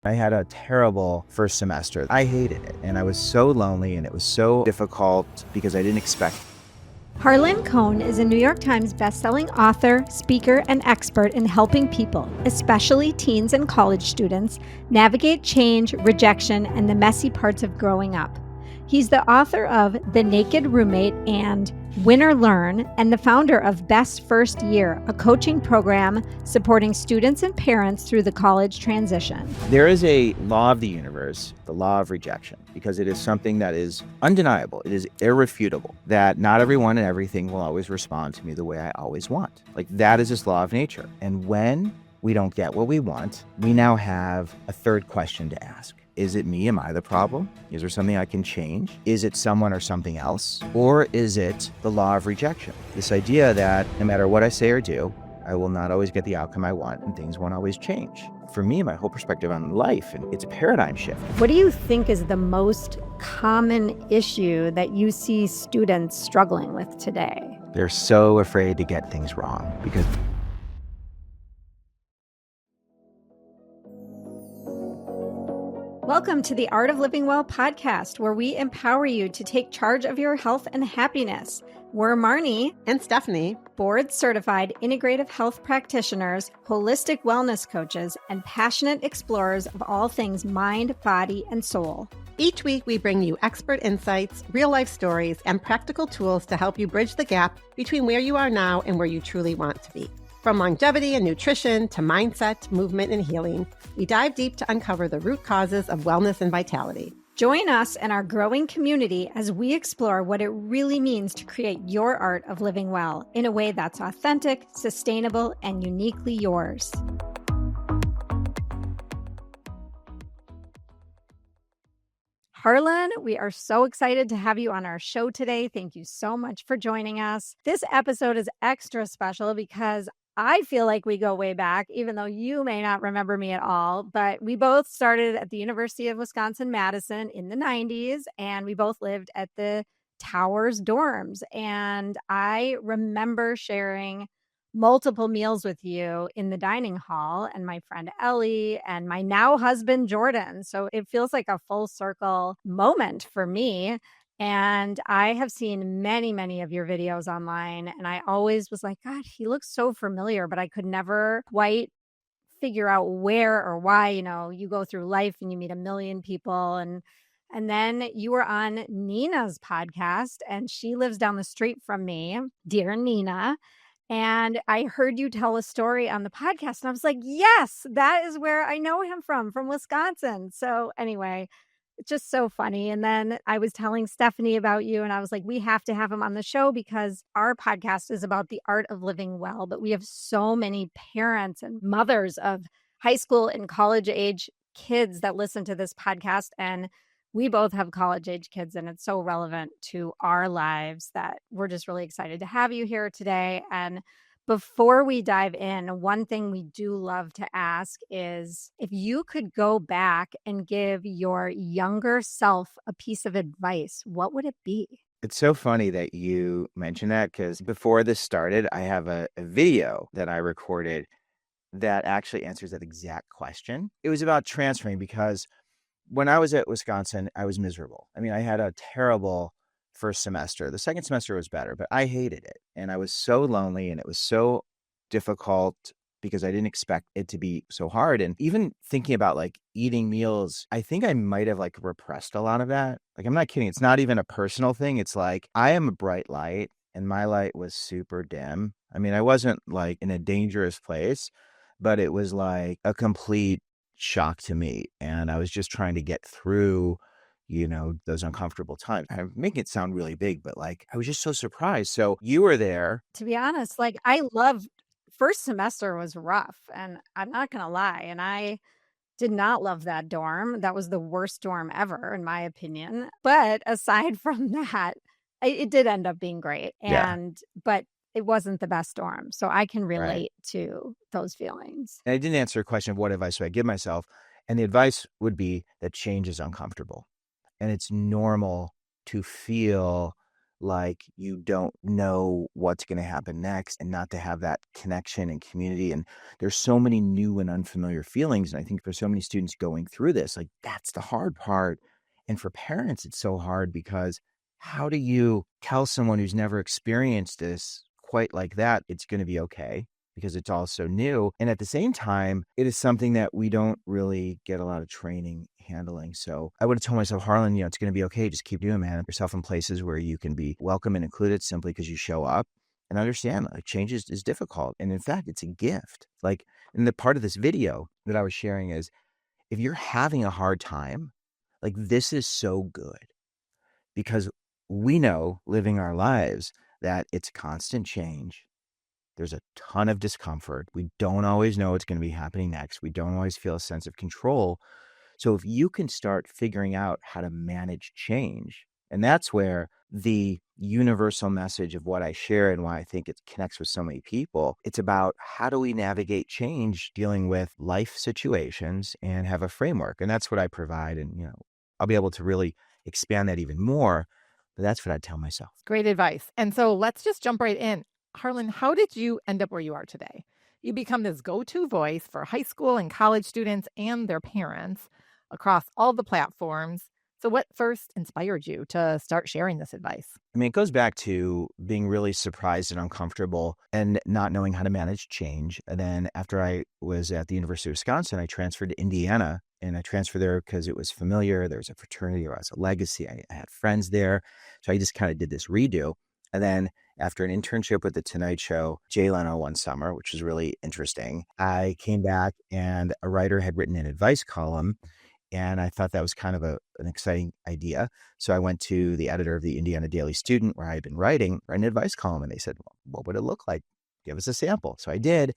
I had a terrible first semester. I hated it, and I was so lonely, and it was so difficult because I didn't expect. Harlan Cohen is a New York Times bestselling author, speaker, and expert in helping people, especially teens and college students, navigate change, rejection, and the messy parts of growing up. He's the author of The Naked Roommate and Win or Learn, and the founder of Best First Year, a coaching program supporting students and parents through the college transition. There is a law of the universe, the law of rejection, because it is something that is undeniable. It is irrefutable that not everyone and everything will always respond to me the way I always want. Like, that is this law of nature. And when we don't get what we want, we now have a third question to ask. Is it me? Am I the problem? Is there something I can change? Is it someone or something else? Or is it the law of rejection? This idea that no matter what I say or do, I will not always get the outcome I want and things won't always change. For me, my whole perspective on life, and it's a paradigm shift. What do you think is the most common issue that you see students struggling with today? They're so afraid to get things wrong because Welcome to the Art of Living Well podcast, where we empower you to take charge of your health and happiness. We're Marnie and Stephanie, board-certified integrative health practitioners, holistic wellness coaches, and passionate explorers of all things mind, body, and soul. Each week, we bring you expert insights, real-life stories, and practical tools to help you bridge the gap between where you are now and where you truly want to be. From longevity and nutrition to mindset, movement, and healing, we dive deep to uncover the root causes of wellness and vitality. Join us and our growing community as we explore what it really means to create your art of living well in a way that's authentic, sustainable, and uniquely yours. Harlan, we are so excited to have you on our show today. Thank you so much for joining us. This episode is extra special because I feel like we go way back, even though you may not remember me at all, but we both started at the University of Wisconsin-Madison in the 90s, and we both lived at the Towers dorms. And I remember sharing multiple meals with you in the dining hall, and my friend Ellie and my now husband Jordan. So it feels like a full circle moment for me. And I have seen many, many of your videos online, and I always was like, God, he looks so familiar, but I could never quite figure out where or why. You go through life and you meet a million people, and then you were on Nina's podcast, and she lives down the street from me, dear Nina. And I heard you tell a story on the podcast, and I was like, yes, that is where I know him from Wisconsin. So anyway, it's just so funny. And then I was telling Stephanie about you, and I was like, we have to have him on the show because our podcast is about the art of living well. But we have so many parents and mothers of high school and college age kids that listen to this podcast. And we both have college age kids, and it's so relevant to our lives that we're just really excited to have you here today. And before we dive in, one thing we do love to ask is if you could go back and give your younger self a piece of advice, what would it be? it's so funny that you mentioned that because before this started, I have a video that I recorded that actually answers that exact question. It was about transferring because when I was at Wisconsin, I was miserable. I mean, I had a terrible first semester. The second semester was better, but I hated it. And I was so lonely and it was so difficult because I didn't expect it to be so hard. And even thinking about like eating meals, I think I might have like repressed a lot of that. Like, I'm not kidding. It's not even a personal thing. It's like I am a bright light and my light was super dim. I mean, I wasn't like in a dangerous place, but it was like a complete shock to me. And I was just trying to get through, those uncomfortable times. I'm making it sound really big, but like, I was just so surprised. So you were there. To be honest, like I loved first semester was rough, and I'm not going to lie. And I did not love that dorm. That was the worst dorm ever, in my opinion. But aside from that, it did end up being great. Yeah. But it wasn't the best dorm. So I can Right. relate to those feelings. And I didn't answer a question of what advice would I give myself. And the advice would be that change is uncomfortable. And it's normal to feel like you don't know what's going to happen next and not to have that connection and community. And there's so many new and unfamiliar feelings. And I think for so many students going through this, like that's the hard part. And for parents, it's so hard because how do you tell someone who's never experienced this quite like that, it's going to be okay? Because it's all so new. And at the same time, it is something that we don't really get a lot of training handling. So I would have told myself, Harlan, it's going to be okay. Just keep doing, man. Put yourself in places where you can be welcome and included simply because you show up and understand like change is difficult. And in fact, it's a gift. Like, and the part of this video that I was sharing is if you're having a hard time, like this is so good because we know living our lives that it's constant change. There's a ton of discomfort. We don't always know what's going to be happening next. We don't always feel a sense of control. So if you can start figuring out how to manage change, and that's where the universal message of what I share and why I think it connects with so many people, it's about how do we navigate change dealing with life situations and have a framework. And that's what I provide. And, I'll be able to really expand that even more. But that's what I tell myself. Great advice. And so let's just jump right in. Harlan, how did you end up where you are today? You become this go-to voice for high school and college students and their parents across all the platforms. So what first inspired you to start sharing this advice? I mean, it goes back to being really surprised and uncomfortable and not knowing how to manage change. And then after I was at the University of Wisconsin, I transferred to Indiana, and I transferred there because it was familiar. There was a fraternity, or I was a legacy. I had friends there. So I just kind of did this redo. And then after an internship with The Tonight Show, Jay Leno one summer, which was really interesting, I came back and a writer had written an advice column. And I thought that was kind of an exciting idea. So I went to the editor of the Indiana Daily Student, where I had been writing, an advice column. And they said, well, what would it look like? Give us a sample. So I did.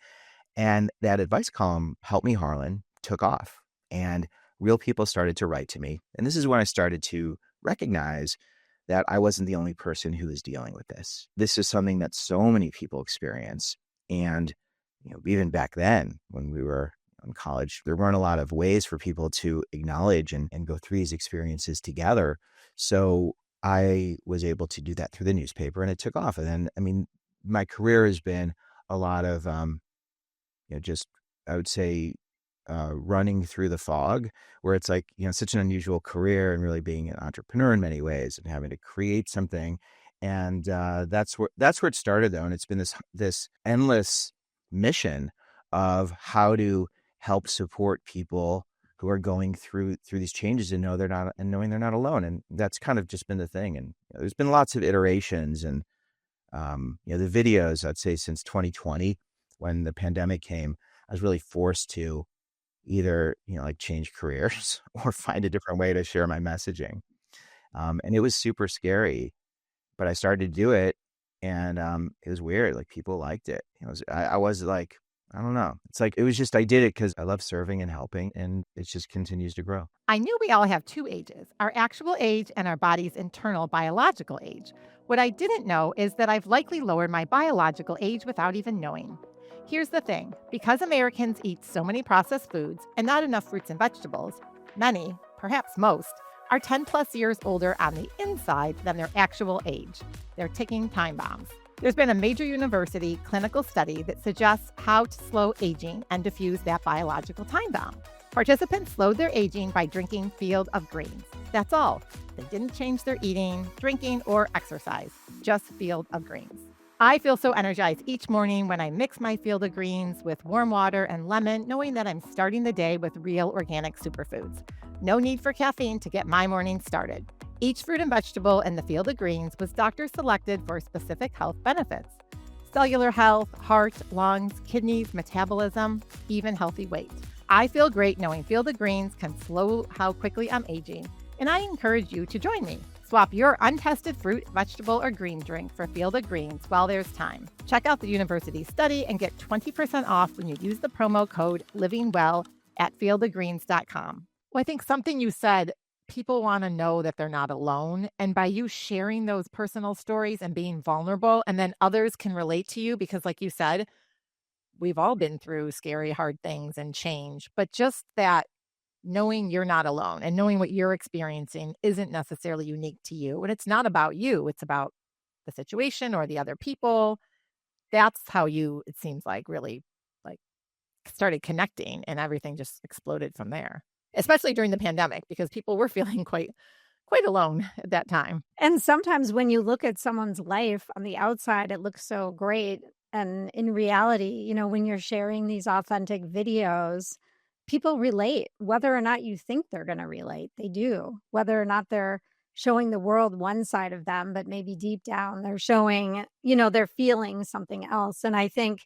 And that advice column, Help Me, Harlan, took off. And real people started to write to me. And this is when I started to recognize that I wasn't the only person who was dealing with this. This is something that so many people experience. And even back then, when we were in college, there weren't a lot of ways for people to acknowledge and go through these experiences together. So I was able to do that through the newspaper, and it took off. And then, I mean, my career has been a lot of, just, I would say, running through the fog, where it's like, such an unusual career and really being an entrepreneur in many ways and having to create something. And that's where it started, though. And it's been this endless mission of how to help support people who are going through these changes and knowing they're not alone. And that's kind of just been the thing. And there's been lots of iterations and, the videos, I'd say since 2020, when the pandemic came, I was really forced to either, like change careers or find a different way to share my messaging. And it was super scary, but I started to do it, and it was weird. Like people liked it. I was like, I don't know. It's like, it was just, I did it because I love serving and helping, and it just continues to grow. I knew we all have two ages, our actual age and our body's internal biological age. What I didn't know is that I've likely lowered my biological age without even knowing. Here's the thing, because Americans eat so many processed foods and not enough fruits and vegetables, many, perhaps most, are 10 plus years older on the inside than their actual age. They're ticking time bombs. There's been a major university clinical study that suggests how to slow aging and diffuse that biological time bomb. Participants slowed their aging by drinking Field of Greens. That's all. They didn't change their eating, drinking, or exercise, just Field of Greens. I feel so energized each morning when I mix my Field of Greens with warm water and lemon, knowing that I'm starting the day with real organic superfoods. No need for caffeine to get my morning started. Each fruit and vegetable in the Field of Greens was doctor selected for specific health benefits. Cellular health, heart, lungs, kidneys, metabolism, even healthy weight. I feel great knowing Field of Greens can slow how quickly I'm aging, and I encourage you to join me. Swap your untested fruit, vegetable, or green drink for Field of Greens while there's time. Check out the university study and get 20% off when you use the promo code LivingWell at fieldofgreens.com. Well, I think something you said, people want to know that they're not alone. And by you sharing those personal stories and being vulnerable, and then others can relate to you, because like you said, we've all been through scary, hard things and change, but just that knowing you're not alone and knowing what you're experiencing isn't necessarily unique to you. And it's not about you. It's about the situation or the other people. That's how you, it seems like, really like started connecting, and everything just exploded from there, especially during the pandemic, because people were feeling quite alone at that time. And sometimes when you look at someone's life on the outside, it looks so great. And in reality, when you're sharing these authentic videos, people relate, whether or not you think they're going to relate. They do, whether or not they're showing the world one side of them, but maybe deep down they're showing, they're feeling something else. And I think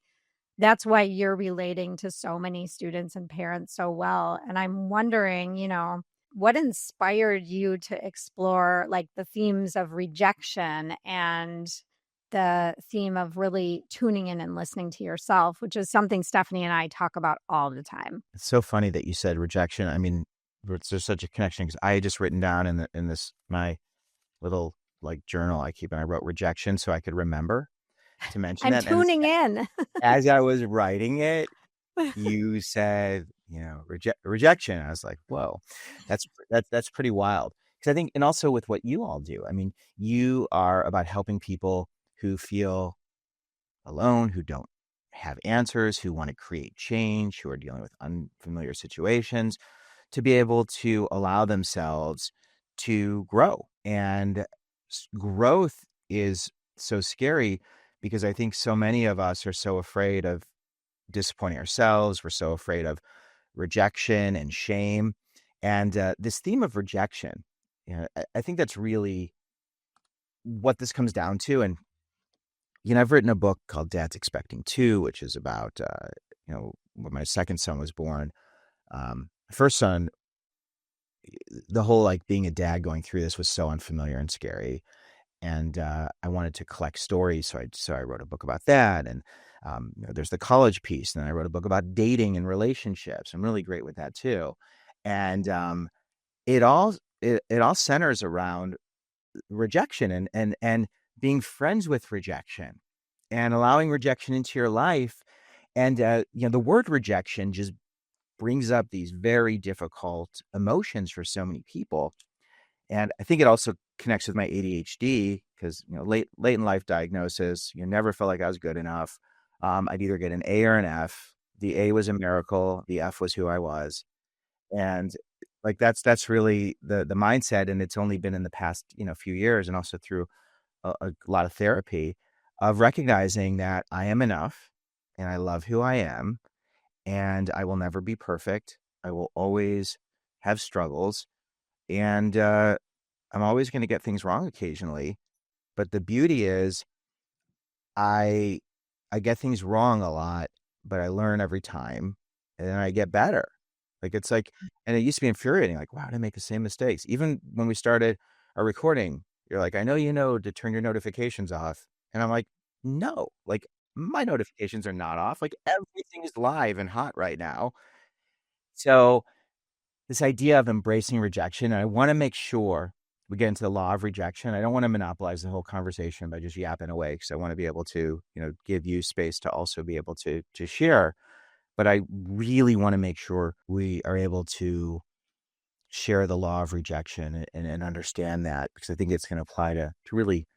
that's why you're relating to so many students and parents so well. And I'm wondering, what inspired you to explore like the themes of rejection and the theme of really tuning in and listening to yourself, which is something Stephanie and I talk about all the time. It's so funny that you said rejection. I mean, there's such a connection because I had just written down in this my little like journal I keep, and I wrote rejection so I could remember to mention I'm that. tuning in. As I was writing it, you said, rejection. I was like, whoa, that's pretty wild. Because I think, and also with what you all do, I mean, you are about helping people who feel alone, who don't have answers, who want to create change, who are dealing with unfamiliar situations, to be able to allow themselves to grow. And growth is so scary because I think so many of us are so afraid of disappointing ourselves. We're so afraid of rejection and shame. And this theme of rejection, I think that's really what this comes down to. And, I've written a book called Dad's Expecting Two, which is about, when my second son was born. First son, the whole like being a dad going through this was so unfamiliar and scary. And I wanted to collect stories. So I wrote a book about that. And there's the college piece. And then I wrote a book about dating and relationships. I'm really great with that too. And it all centers around rejection and being friends with rejection and allowing rejection into your life. And, the word rejection just brings up these very difficult emotions for so many people. And I think it also connects with my ADHD because, late in life diagnosis, never felt like I was good enough. I'd either get an A or an F. The A was a miracle. The F was who I was. And like, that's really the mindset. And it's only been in the past, few years and also through a lot of therapy of recognizing that I am enough and I love who I am and I will never be perfect. I will always have struggles. And I'm always going to get things wrong occasionally. But the beauty is I get things wrong a lot, but I learn every time and then I get better. Like it's like, and it used to be infuriating. Like, wow, did I make the same mistakes? Even when we started our recording, you're like, I know to turn your notifications off. And I'm like, no, like my notifications are not off. Like everything is live and hot right now. So this idea of embracing rejection, and I want to make sure we get into the law of rejection. I don't want to monopolize the whole conversation by just yapping away because I want to be able to, give you space to also be able to share. But I really want to make sure we are able to share the law of rejection and understand that, because I think it's going to apply to really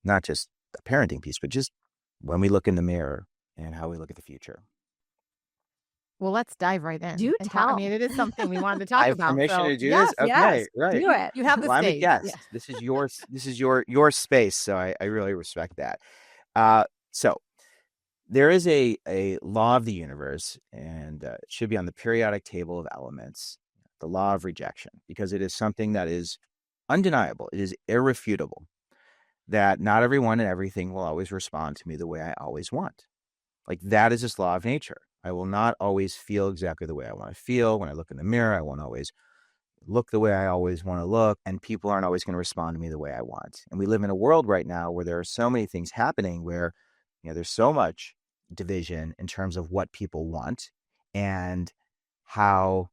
not just the parenting piece, but just when we look in the mirror and how we look at the future. Well, let's dive right in. Do and tell. I mean, it is something we wanted to talk I have about. permission so, to do yes, this? Okay, Yes, right. do it. You have the Well, I'm a stage. guest. Yeah. This is your space. So I really respect that. So there is a law of the universe, and it should be on the periodic table of elements, the law of rejection, because it is something that is undeniable. It is irrefutable that not everyone and everything will always respond to me the way I always want. Like that is this law of nature. I will not always feel exactly the way I want to feel. When I look in the mirror, I won't always look the way I always want to look, and people aren't always going to respond to me the way I want. And we live in a world right now where there are so many things happening where, there's so much division in terms of what people want and how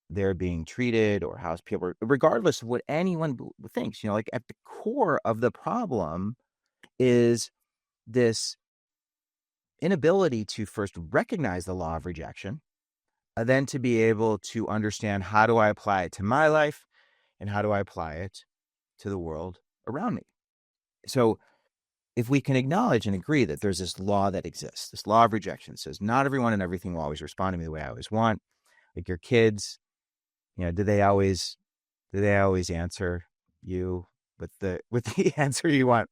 they're being treated, or how people are, regardless of what anyone thinks, like at the core of the problem is this inability to first recognize the law of rejection, then to be able to understand how do I apply it to my life and how do I apply it to the world around me. So if we can acknowledge and agree that there's this law that exists, this law of rejection says not everyone and everything will always respond to me the way I always want. Like your kids, do they always answer you with the answer you want?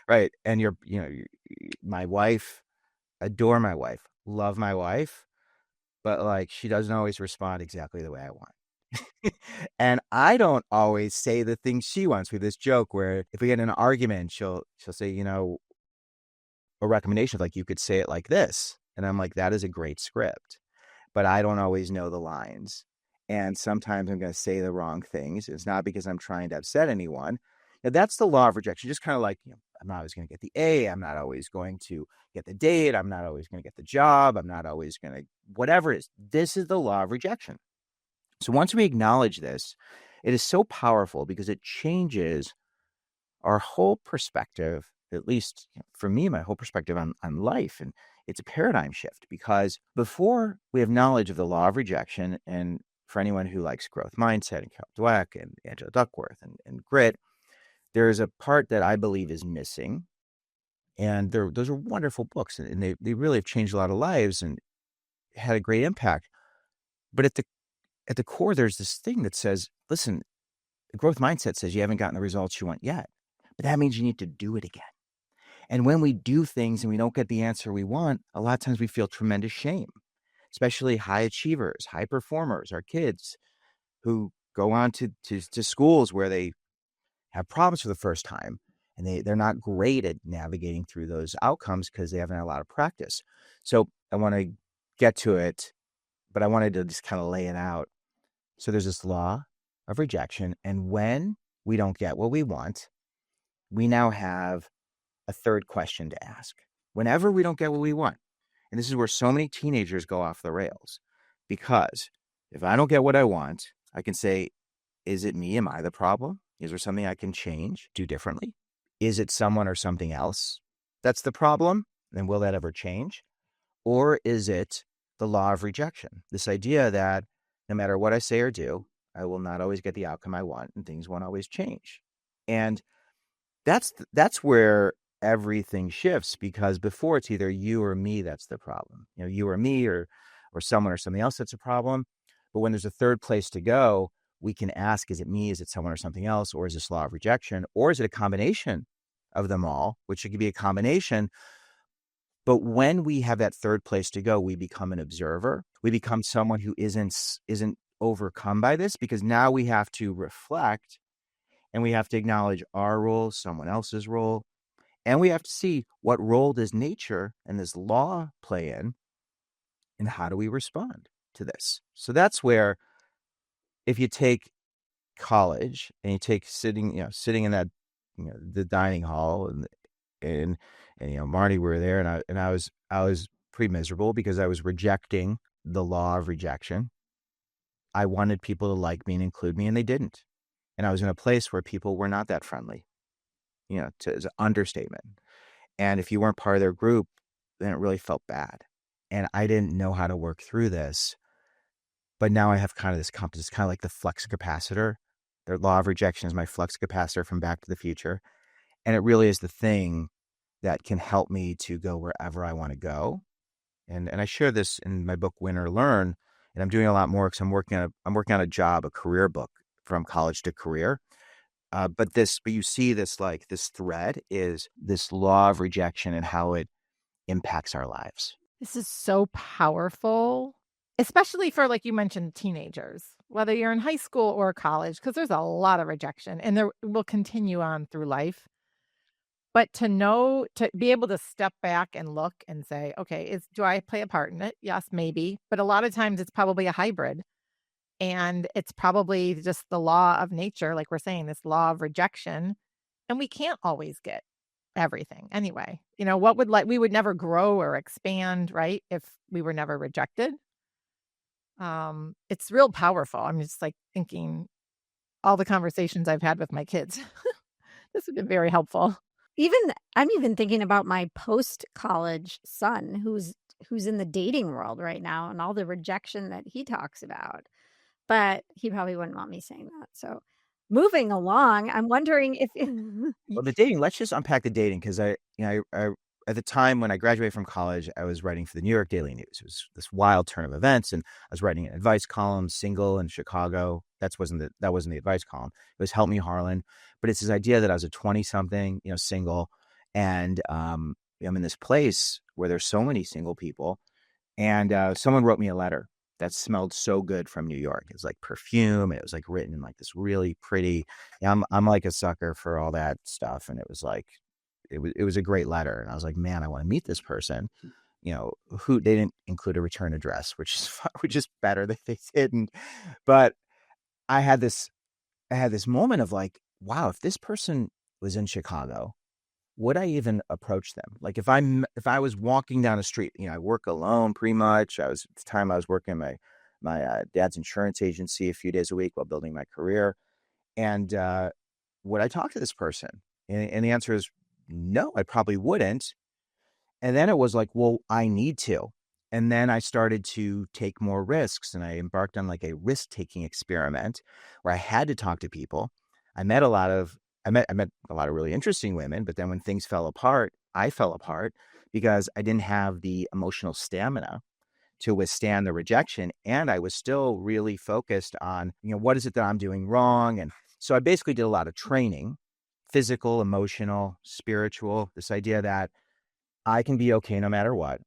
Right. And my wife, adore my wife, love my wife, but like she doesn't always respond exactly the way I want. And I don't always say the things she wants. We have this joke where if we get in an argument, she'll say, a recommendation of like, you could say it like this. And I'm like, that is a great script, but I don't always know the lines. And sometimes I'm going to say the wrong things. It's not because I'm trying to upset anyone. Now, that's the law of rejection. Just kind of like, I'm not always going to get the A. I'm not always going to get the date. I'm not always going to get the job. I'm not always going to, whatever it is. This is the law of rejection. So once we acknowledge this, it is so powerful because it changes our whole perspective, at least for me, my whole perspective on life. And it's a paradigm shift because before we have knowledge of the law of rejection, and for anyone who likes growth mindset and Carol Dweck and Angela Duckworth and grit, there's a part that I believe is missing. And those are wonderful books, and they really have changed a lot of lives and had a great impact. But at the core, there's this thing that says, listen, the growth mindset says you haven't gotten the results you want yet, but that means you need to do it again. And when we do things and we don't get the answer we want, a lot of times we feel tremendous shame, especially high achievers, high performers, our kids who go on to schools where they have problems for the first time and they're not great at navigating through those outcomes because they haven't had a lot of practice. So I want to get to it, but I wanted to just kind of lay it out. So there's this law of rejection. And when we don't get what we want, we now have a third question to ask. Whenever we don't get what we want, and this is where so many teenagers go off the rails, because if I don't get what I want, I can say, is it me? Am I the problem? Is there something I can change, do differently? Is it someone or something else that's the problem? And will that ever change? Or is it the law of rejection? This idea that no matter what I say or do, I will not always get the outcome I want and things won't always change. And that's where everything shifts, because before it's either you or me that's the problem. You or me or someone or something else that's a problem. But when there's a third place to go, we can ask, is it me? Is it someone or something else? Or is this law of rejection? Or is it a combination of them all, which it could be a combination. But when we have that third place to go, we become an observer. We become someone who isn't overcome by this, because now we have to reflect and we have to acknowledge our role, someone else's role, and we have to see what role does nature and this law play in, and how do we respond to this? So that's where, if you take college and you take sitting in that, the dining hall, and Marnie, we were there, and I was pretty miserable because I was rejecting the law of rejection. I wanted people to like me and include me, and they didn't. And I was in a place where people were not that friendly, as an understatement. And if you weren't part of their group, then it really felt bad. And I didn't know how to work through this. But now I have kind of this compass. It's kind of like the flux capacitor. The law of rejection is my flux capacitor from Back to the Future. And it really is the thing that can help me to go wherever I want to go. And I share this in my book, Win or Learn. And I'm doing a lot more because I'm working on a job, a career book, from college to career. But you see this thread is this law of rejection and how it impacts our lives. This is so powerful, especially for, like you mentioned, teenagers, whether you're in high school or college, because there's a lot of rejection and there will continue on through life. But to be able to step back and look and say, okay, do I play a part in it? Yes, maybe. But a lot of times it's probably a hybrid. And it's probably just the law of nature, like we're saying, this law of rejection. And we can't always get everything anyway. We would never grow or expand, right, if we were never rejected. It's real powerful. I'm just like thinking all the conversations I've had with my kids. This has been very helpful. I'm even thinking about my post-college son who's in the dating world right now and all the rejection that he talks about. But he probably wouldn't want me saying that. So moving along, I'm wondering if Well, the dating, let's just unpack the dating because I at the time when I graduated from college, I was writing for the New York Daily News. It was this wild turn of events, and I was writing an advice column, single in Chicago. That wasn't the advice column. It was Help Me Harlan. But it's this idea that I was a 20-something, single, and I'm in this place where there's so many single people, and someone wrote me a letter that smelled so good from New York. It was like perfume. And it was like written in like this really pretty. I'm like a sucker for all that stuff, and it was like it was a great letter. And I was like, man, I want to meet this person. Who they didn't include a return address, which is better that they didn't. But I had this moment of like, wow, if this person was in Chicago, would I even approach them? Like if I was walking down the street, I work alone pretty much. At the time I was working my dad's insurance agency a few days a week while building my career. And would I talk to this person? And the answer is no, I probably wouldn't. And then it was like, well, I need to. And then I started to take more risks, and I embarked on like a risk-taking experiment where I had to talk to people. I met a lot of really interesting women, but then when things fell apart, I fell apart because I didn't have the emotional stamina to withstand the rejection. And I was still really focused on, what is it that I'm doing wrong? And so I basically did a lot of training, physical, emotional, spiritual, this idea that I can be okay no matter what.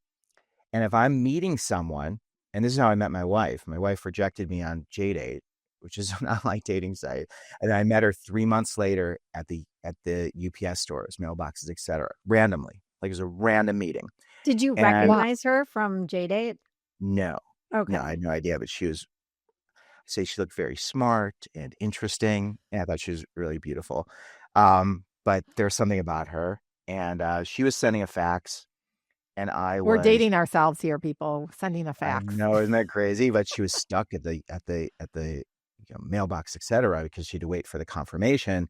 And if I'm meeting someone, and this is how I met my wife rejected me on JDate, which is an online dating site. And I met her 3 months later at the UPS stores, mailboxes, etc. randomly. Like it was a random meeting. Did you recognize her from JDate? No. Okay. No, I had no idea, but she looked very smart and interesting. And I thought she was really beautiful. But there's something about her. And she was sending a fax. And we're dating ourselves here, people, sending a fax. I know, isn't that crazy? But she was stuck at the mailbox, etc., because she had to wait for the confirmation.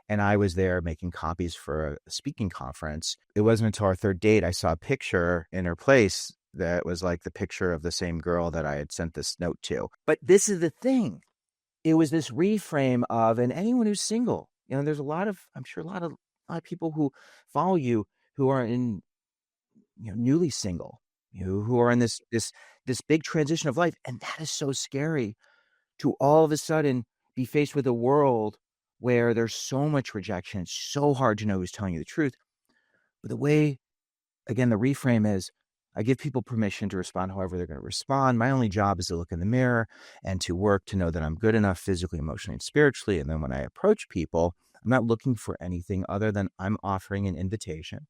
And I was there making copies for a speaking conference. It wasn't until our third date I saw a picture in her place that was like the picture of the same girl that I had sent this note to. But this is the thing. It was this reframe of, and anyone who's single, there's I'm sure a lot of people who follow you who are in, newly single, who are in this big transition of life. And that is so scary to all of a sudden be faced with a world where there's so much rejection. It's so hard to know who's telling you the truth. But the way, again, the reframe is I give people permission to respond however they're going to respond. My only job is to look in the mirror and to work to know that I'm good enough physically, emotionally, and spiritually. And then when I approach people, I'm not looking for anything other than I'm offering an invitation.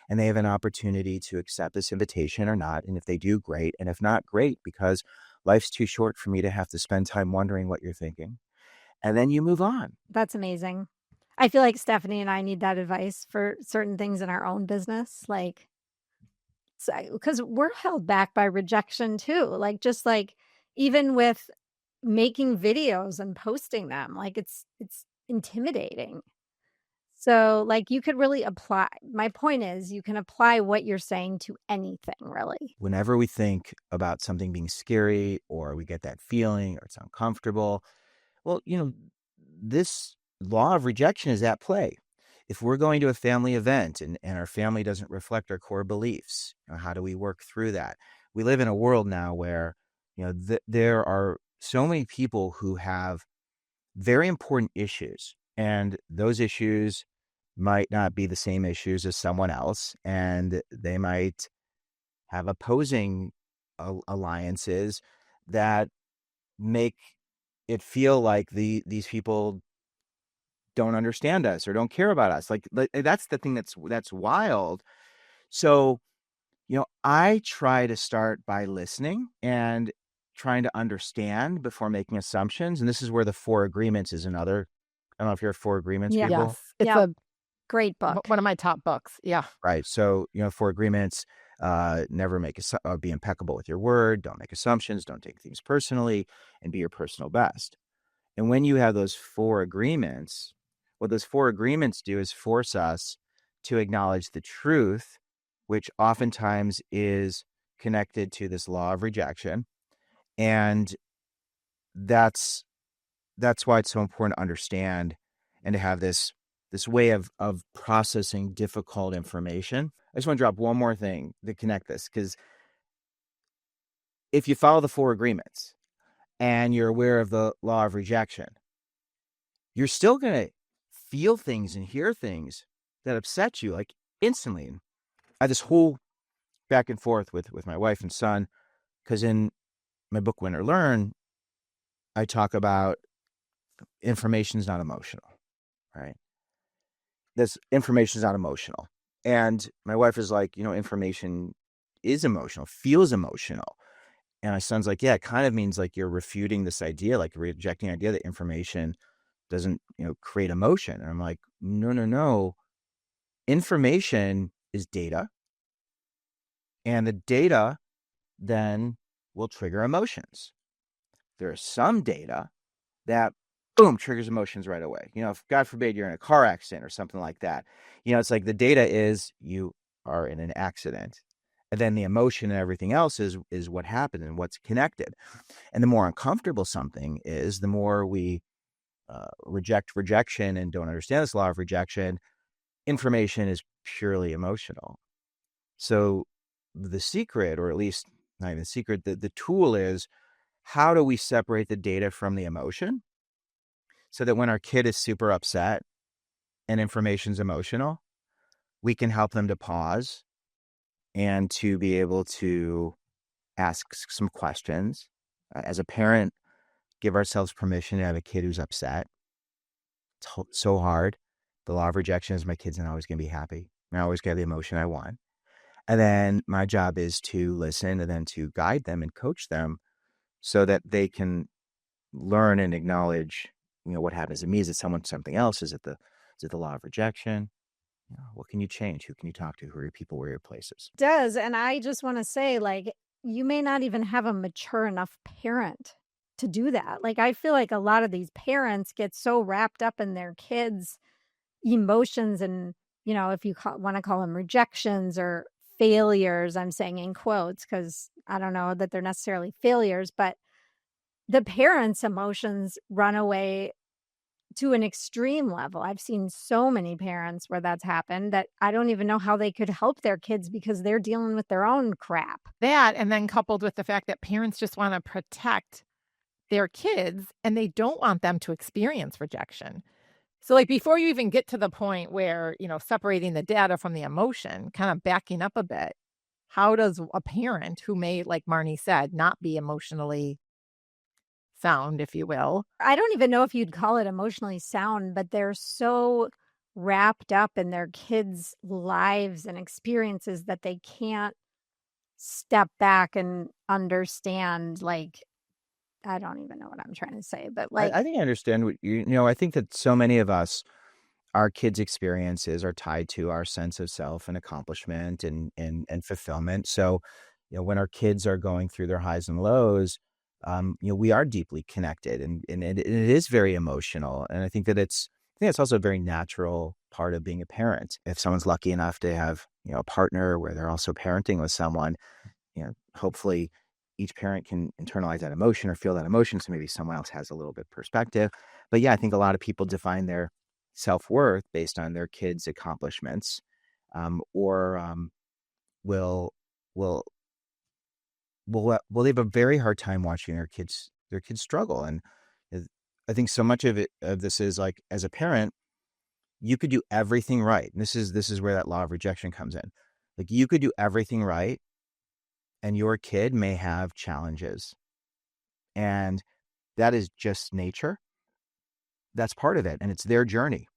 And they have an opportunity to accept this invitation or not. And if they do, great. And if not, great, because life's too short for me to have to spend time wondering what you're thinking. And then you move on. That's amazing. I feel like Stephanie and I need that advice for certain things in our own business. Because we're held back by rejection too. Even with making videos and posting them, it's intimidating. So you could really apply. My point is you can apply what you're saying to anything, really. Whenever we think about something being scary or we get that feeling or it's uncomfortable, well, this law of rejection is at play. If we're going to a family event and our family doesn't reflect our core beliefs, how do we work through that? We live in a world now where, there are so many people who have very important issues, and those issues might not be the same issues as someone else, and they might have opposing alliances that make it feel like these people don't understand us or don't care about us. Like that's the thing that's wild. So, I try to start by listening and trying to understand before making assumptions. And this is where the 4 Agreements is another. I don't know if you're 4 Agreements people. Yes, it's a great book. One of my top books. Yeah. Right. So, 4 Agreements, never be impeccable with your word. Don't make assumptions. Don't take things personally, and be your personal best. And when you have those 4 agreements, what those 4 agreements do is force us to acknowledge the truth, which oftentimes is connected to this law of rejection. And that's that's why it's so important to understand and to have this way of processing difficult information. I just want to drop one more thing to connect this, because if you follow the 4 agreements and you're aware of the law of rejection, you're still going to feel things and hear things that upset you like instantly. And I had this whole back and forth with my wife and son, because in my book, Win or Learn, I talk about information is not emotional, right? This information is not emotional. And my wife is like, information is emotional, feels emotional. And my son's like, yeah, it kind of means like you're refuting this idea, like rejecting the idea that information doesn't, create emotion. And I'm like, no. Information is data. And the data then will trigger emotions. There is some data that, boom, triggers emotions right away. If God forbid you're in a car accident or something like that, it's like the data is you are in an accident. And then the emotion and everything else is what happened and what's connected. And the more uncomfortable something is, the more we reject rejection and don't understand this law of rejection. Information is purely emotional. So the secret, or at least not even the secret, the tool is, how do we separate the data from the emotion so that when our kid is super upset and information's emotional, we can help them to pause and to be able to ask some questions. As a parent, give ourselves permission to have a kid who's upset. It's so hard. The law of rejection is my kid's not always going to be happy. I always get the emotion I want. And then my job is to listen and then to guide them and coach them so that they can learn and acknowledge, what happens to me. Is it something else? Is it the law of rejection? What can you change? Who can you talk to? Who are your people? Where are your places? It does. And I just want to say, like, you may not even have a mature enough parent to do that. Like, I feel like a lot of these parents get so wrapped up in their kids' emotions and, if you want to call them rejections or failures, I'm saying in quotes, because I don't know that they're necessarily failures, but the parents' emotions run away to an extreme level. I've seen so many parents where that's happened that I don't even know how they could help their kids because they're dealing with their own crap. That, and then coupled with the fact that parents just want to protect their kids and they don't want them to experience rejection. So like before you even get to the point where, separating the data from the emotion, kind of backing up a bit, how does a parent who may, like Marnie said, not be emotionally sound, if you will? I don't even know if you'd call it emotionally sound, but they're so wrapped up in their kids' lives and experiences that they can't step back and understand, like, I don't even know what I'm trying to say, but like, I think I understand what I think that so many of us, our kids' experiences are tied to our sense of self and accomplishment and fulfillment. So, when our kids are going through their highs and lows, we are deeply connected, and it is very emotional. And I think it's also a very natural part of being a parent. If someone's lucky enough to have, a partner where they're also parenting with someone, hopefully each parent can internalize that emotion or feel that emotion. So maybe someone else has a little bit of perspective. But yeah, I think a lot of people define their self-worth based on their kids' accomplishments, or will they have a very hard time watching their kids struggle. And I think so much of this is like, as a parent, you could do everything right. And this is where that law of rejection comes in. Like, you could do everything right, and your kid may have challenges, and that is just nature. That's part of it, and it's their journey,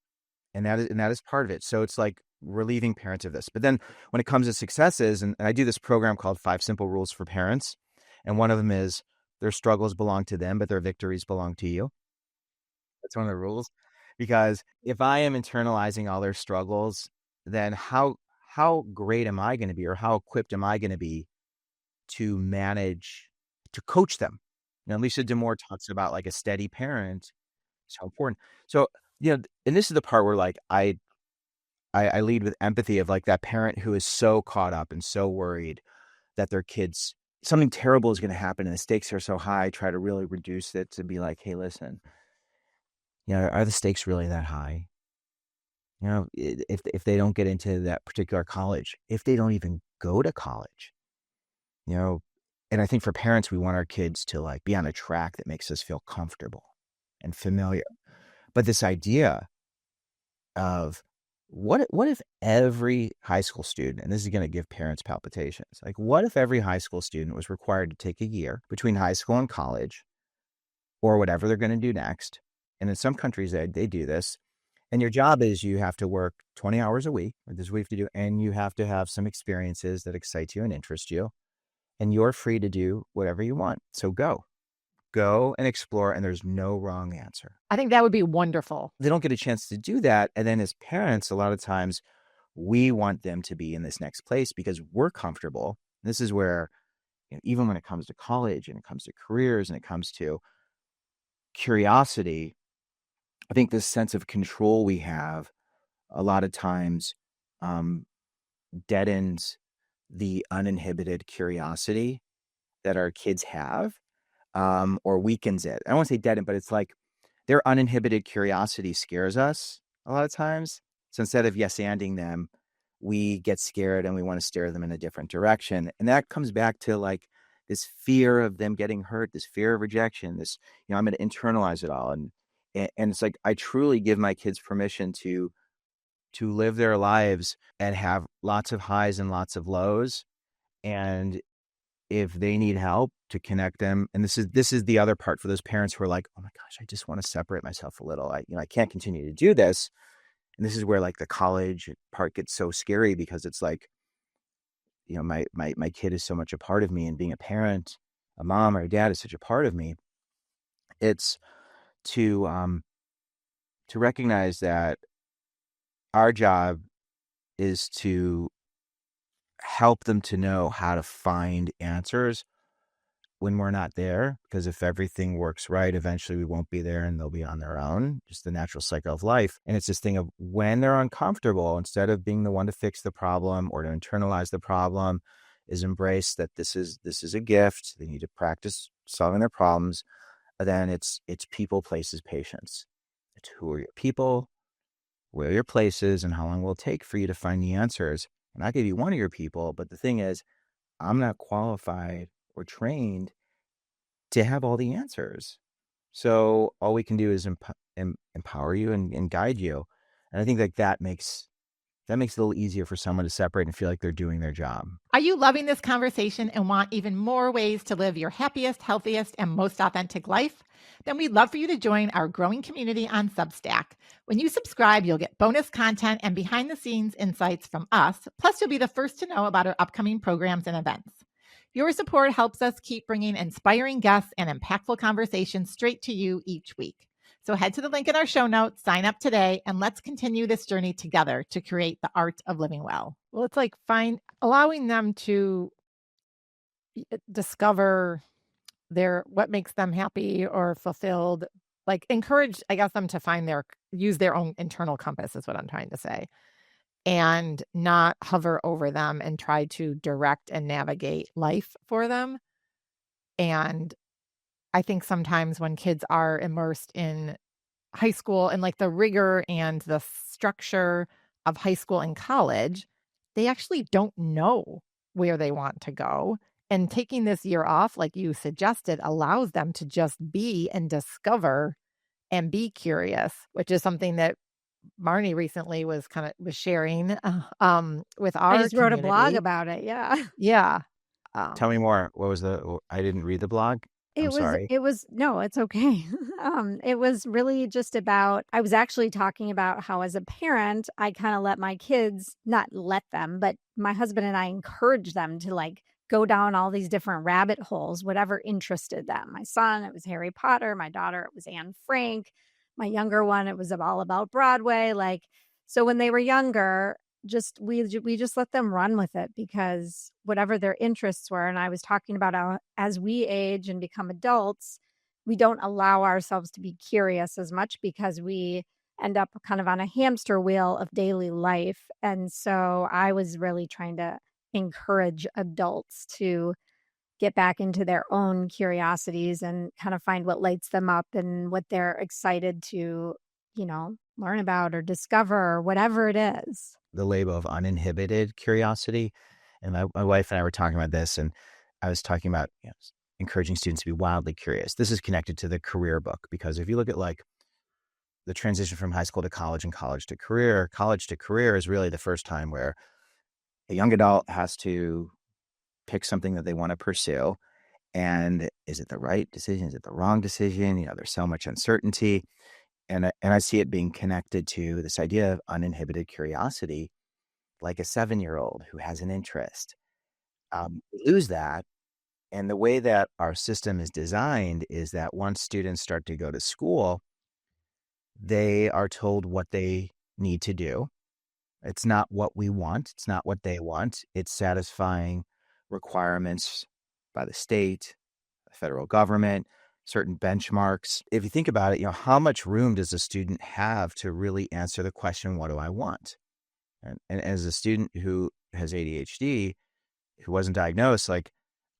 and that is part of it. So it's like relieving parents of this. But then when it comes to successes, and I do this program called 5 Simple Rules for Parents, and one of them is their struggles belong to them, but their victories belong to you. That's one of the rules, because if I am internalizing all their struggles, then how great am I going to be, or how equipped am I going to be to manage, to coach them? Lisa D'Amour talks about like a steady parent. So important. So, and this is the part where like I lead with empathy of like that parent who is so caught up and so worried that their kids, something terrible is going to happen and the stakes are so high. Try to really reduce it to be like, hey, listen, Are the stakes really that high? If they don't get into that particular college, if they don't even go to college, you know, and I think for parents, we want our kids to like be on a track that makes us feel comfortable and familiar. But this idea of what if every high school student, and this is going to give parents palpitations, like what if every high school student was required to take a year between high school and college or whatever they're going to do next? And in some countries, they do this. And your job is you have to work 20 hours a week, or this is what you have to do, and you have to have some experiences that excite you and interest you. And you're free to do whatever you want. So go and explore, and there's no wrong answer. I think that would be wonderful. They don't get a chance to do that. And then as parents, a lot of times we want them to be in this next place because we're comfortable. This is where, even when it comes to college and it comes to careers and it comes to curiosity, I think this sense of control we have a lot of times deadens the uninhibited curiosity that our kids have, or weakens it. I don't want to say deaden, but it's like their uninhibited curiosity scares us a lot of times. So instead of yes-anding them, we get scared and we want to steer them in a different direction. And that comes back to like this fear of them getting hurt, this fear of rejection, this, I'm going to internalize it all. And it's like, I truly give my kids permission to live their lives and have lots of highs and lots of lows. And if they need help, to connect them. And this is the other part for those parents who are like, oh my gosh, I just want to separate myself a little. I can't continue to do this. And this is where like the college part gets so scary because it's like, my kid is so much a part of me, and being a parent, a mom or a dad is such a part of me. It's to recognize that our job is to help them to know how to find answers when we're not there, because if everything works right, eventually we won't be there and they'll be on their own, just the natural cycle of life. And it's this thing of when they're uncomfortable, instead of being the one to fix the problem or to internalize the problem, is embrace that this is a gift. They need to practice solving their problems. And then it's people, places, patience. It's who are your people, where are your places, and how long will it take for you to find the answers. And I could be one of your people, but the thing is, I'm not qualified or trained to have all the answers. So all we can do is empower you and guide you. And I think that makes it a little easier for someone to separate and feel like they're doing their job. Are you loving this conversation and want even more ways to live your happiest, healthiest, and most authentic life? Then we'd love for you to join our growing community on Substack. When you subscribe, you'll get bonus content and behind-the-scenes insights from us. Plus, you'll be the first to know about our upcoming programs and events. Your support helps us keep bringing inspiring guests and impactful conversations straight to you each week. So head to the link in our show notes, sign up today, and let's continue this journey together to create the art of living well. Well, it's like allowing them to discover what makes them happy or fulfilled, like encourage, I guess, them to use their own internal compass is what I'm trying to say, and not hover over them and try to direct and navigate life for them. And I think sometimes when kids are immersed in high school and like the rigor and the structure of high school and college, they actually don't know where they want to go. And taking this year off, like you suggested, allows them to just be and discover and be curious, which is something that Marnie recently was sharing with our I just wrote a community. blog about it. Yeah. Yeah. Tell me more. What was I didn't read the blog. Sorry. No, it's okay. It was really just about, I was actually talking about how as a parent, I kind of let my kids, not let them, but my husband and I encourage them to like go down all these different rabbit holes, whatever interested them. My son, it was Harry Potter. My daughter, it was Anne Frank. My younger one, it was all about Broadway. Like, so when they were younger, we just let them run with it because whatever their interests were. And I was talking about how as we age and become adults, we don't allow ourselves to be curious as much because we end up kind of on a hamster wheel of daily life. And so I was really trying to encourage adults to get back into their own curiosities and kind of find what lights them up and what they're excited to, learn about or discover or whatever it is. The label of uninhibited curiosity. And my wife and I were talking about this, and I was talking about encouraging students to be wildly curious. This is connected to the career book, because if you look at like the transition from high school to college and college to career is really the first time where a young adult has to pick something that they want to pursue. And is it the right decision? Is it the wrong decision? There's so much uncertainty. And I see it being connected to this idea of uninhibited curiosity, like a 7-year-old who has an interest. We lose that. And the way that our system is designed is that once students start to go to school, they are told what they need to do. It's not what we want. It's not what they want. It's satisfying requirements by the state, the federal government, certain benchmarks. If you think about it, how much room does a student have to really answer the question, what do I want? And as a student who has ADHD, who wasn't diagnosed, like,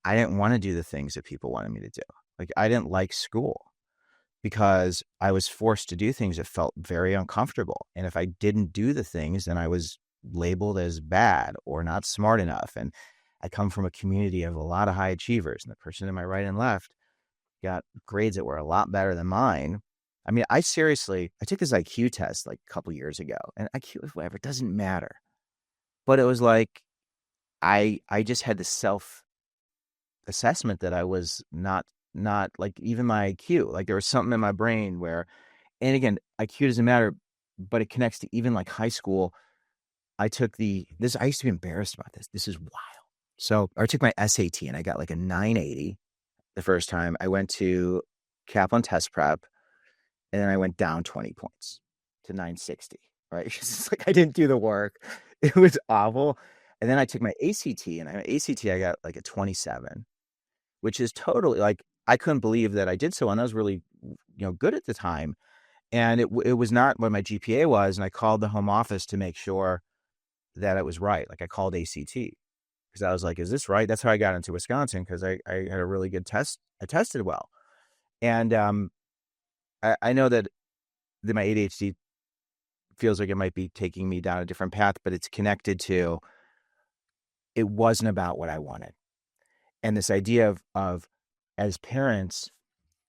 I didn't want to do the things that people wanted me to do. Like, I didn't like school because I was forced to do things that felt very uncomfortable. And if I didn't do the things, then I was labeled as bad or not smart enough. And I come from a community of a lot of high achievers, and the person to my right and left got grades that were a lot better than mine. I mean, I took this IQ test like a couple years ago, and IQ is whatever, it doesn't matter. But it was like, I just had the self-assessment that I was not like even my IQ, like there was something in my brain where, and again, IQ doesn't matter, but it connects to even like high school. I used to be embarrassed about this. This is wild. So I took my SAT and I got like a 980 the first time. I went to Kaplan test prep, and then I went down 20 points to 960, right? It's like I didn't do the work. It was awful. And then I took my ACT, and I got like a 27, which is totally like, I couldn't believe that I did so. And I was really, good at the time. And it was not what my GPA was. And I called the home office to make sure that it was right. Like I called ACT because I was like, is this right? That's how I got into Wisconsin, because I had a really good test. I tested well. And I know that my ADHD feels like it might be taking me down a different path, but it's connected to, it wasn't about what I wanted. And this idea of as parents,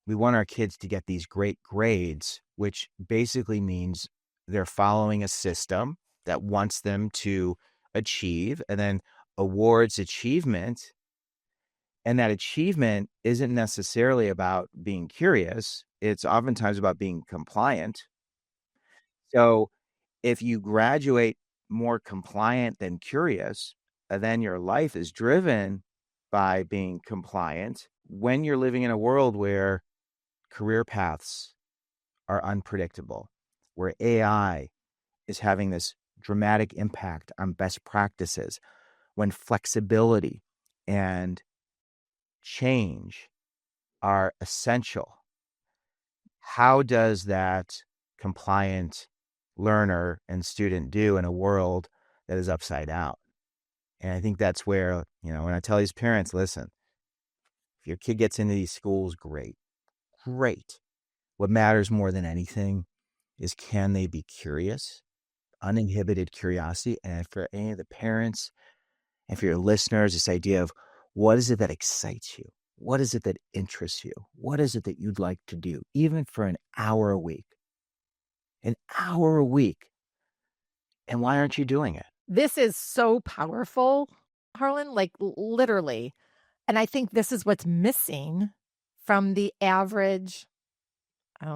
we want our kids to get these great grades, which basically means they're following a system that wants them to achieve and then awards achievement. And that achievement isn't necessarily about being curious. It's oftentimes about being compliant. So if you graduate more compliant than curious, then your life is driven by being compliant. When you're living in a world where career paths are unpredictable, where AI is having this dramatic impact on best practices, when flexibility and change are essential, how does that compliant learner and student do in a world that is upside down? And I think that's where, when I tell these parents, listen, if your kid gets into these schools, great. What matters more than anything is, can they be curious? Uninhibited curiosity. And for any of the parents and for your listeners, this idea of, what is it that excites you? What is it that interests you? What is it that you'd like to do, even for an hour a week? An hour a week. And why aren't you doing it? This is so powerful, Harlan, like literally. And I think this is what's missing from the average,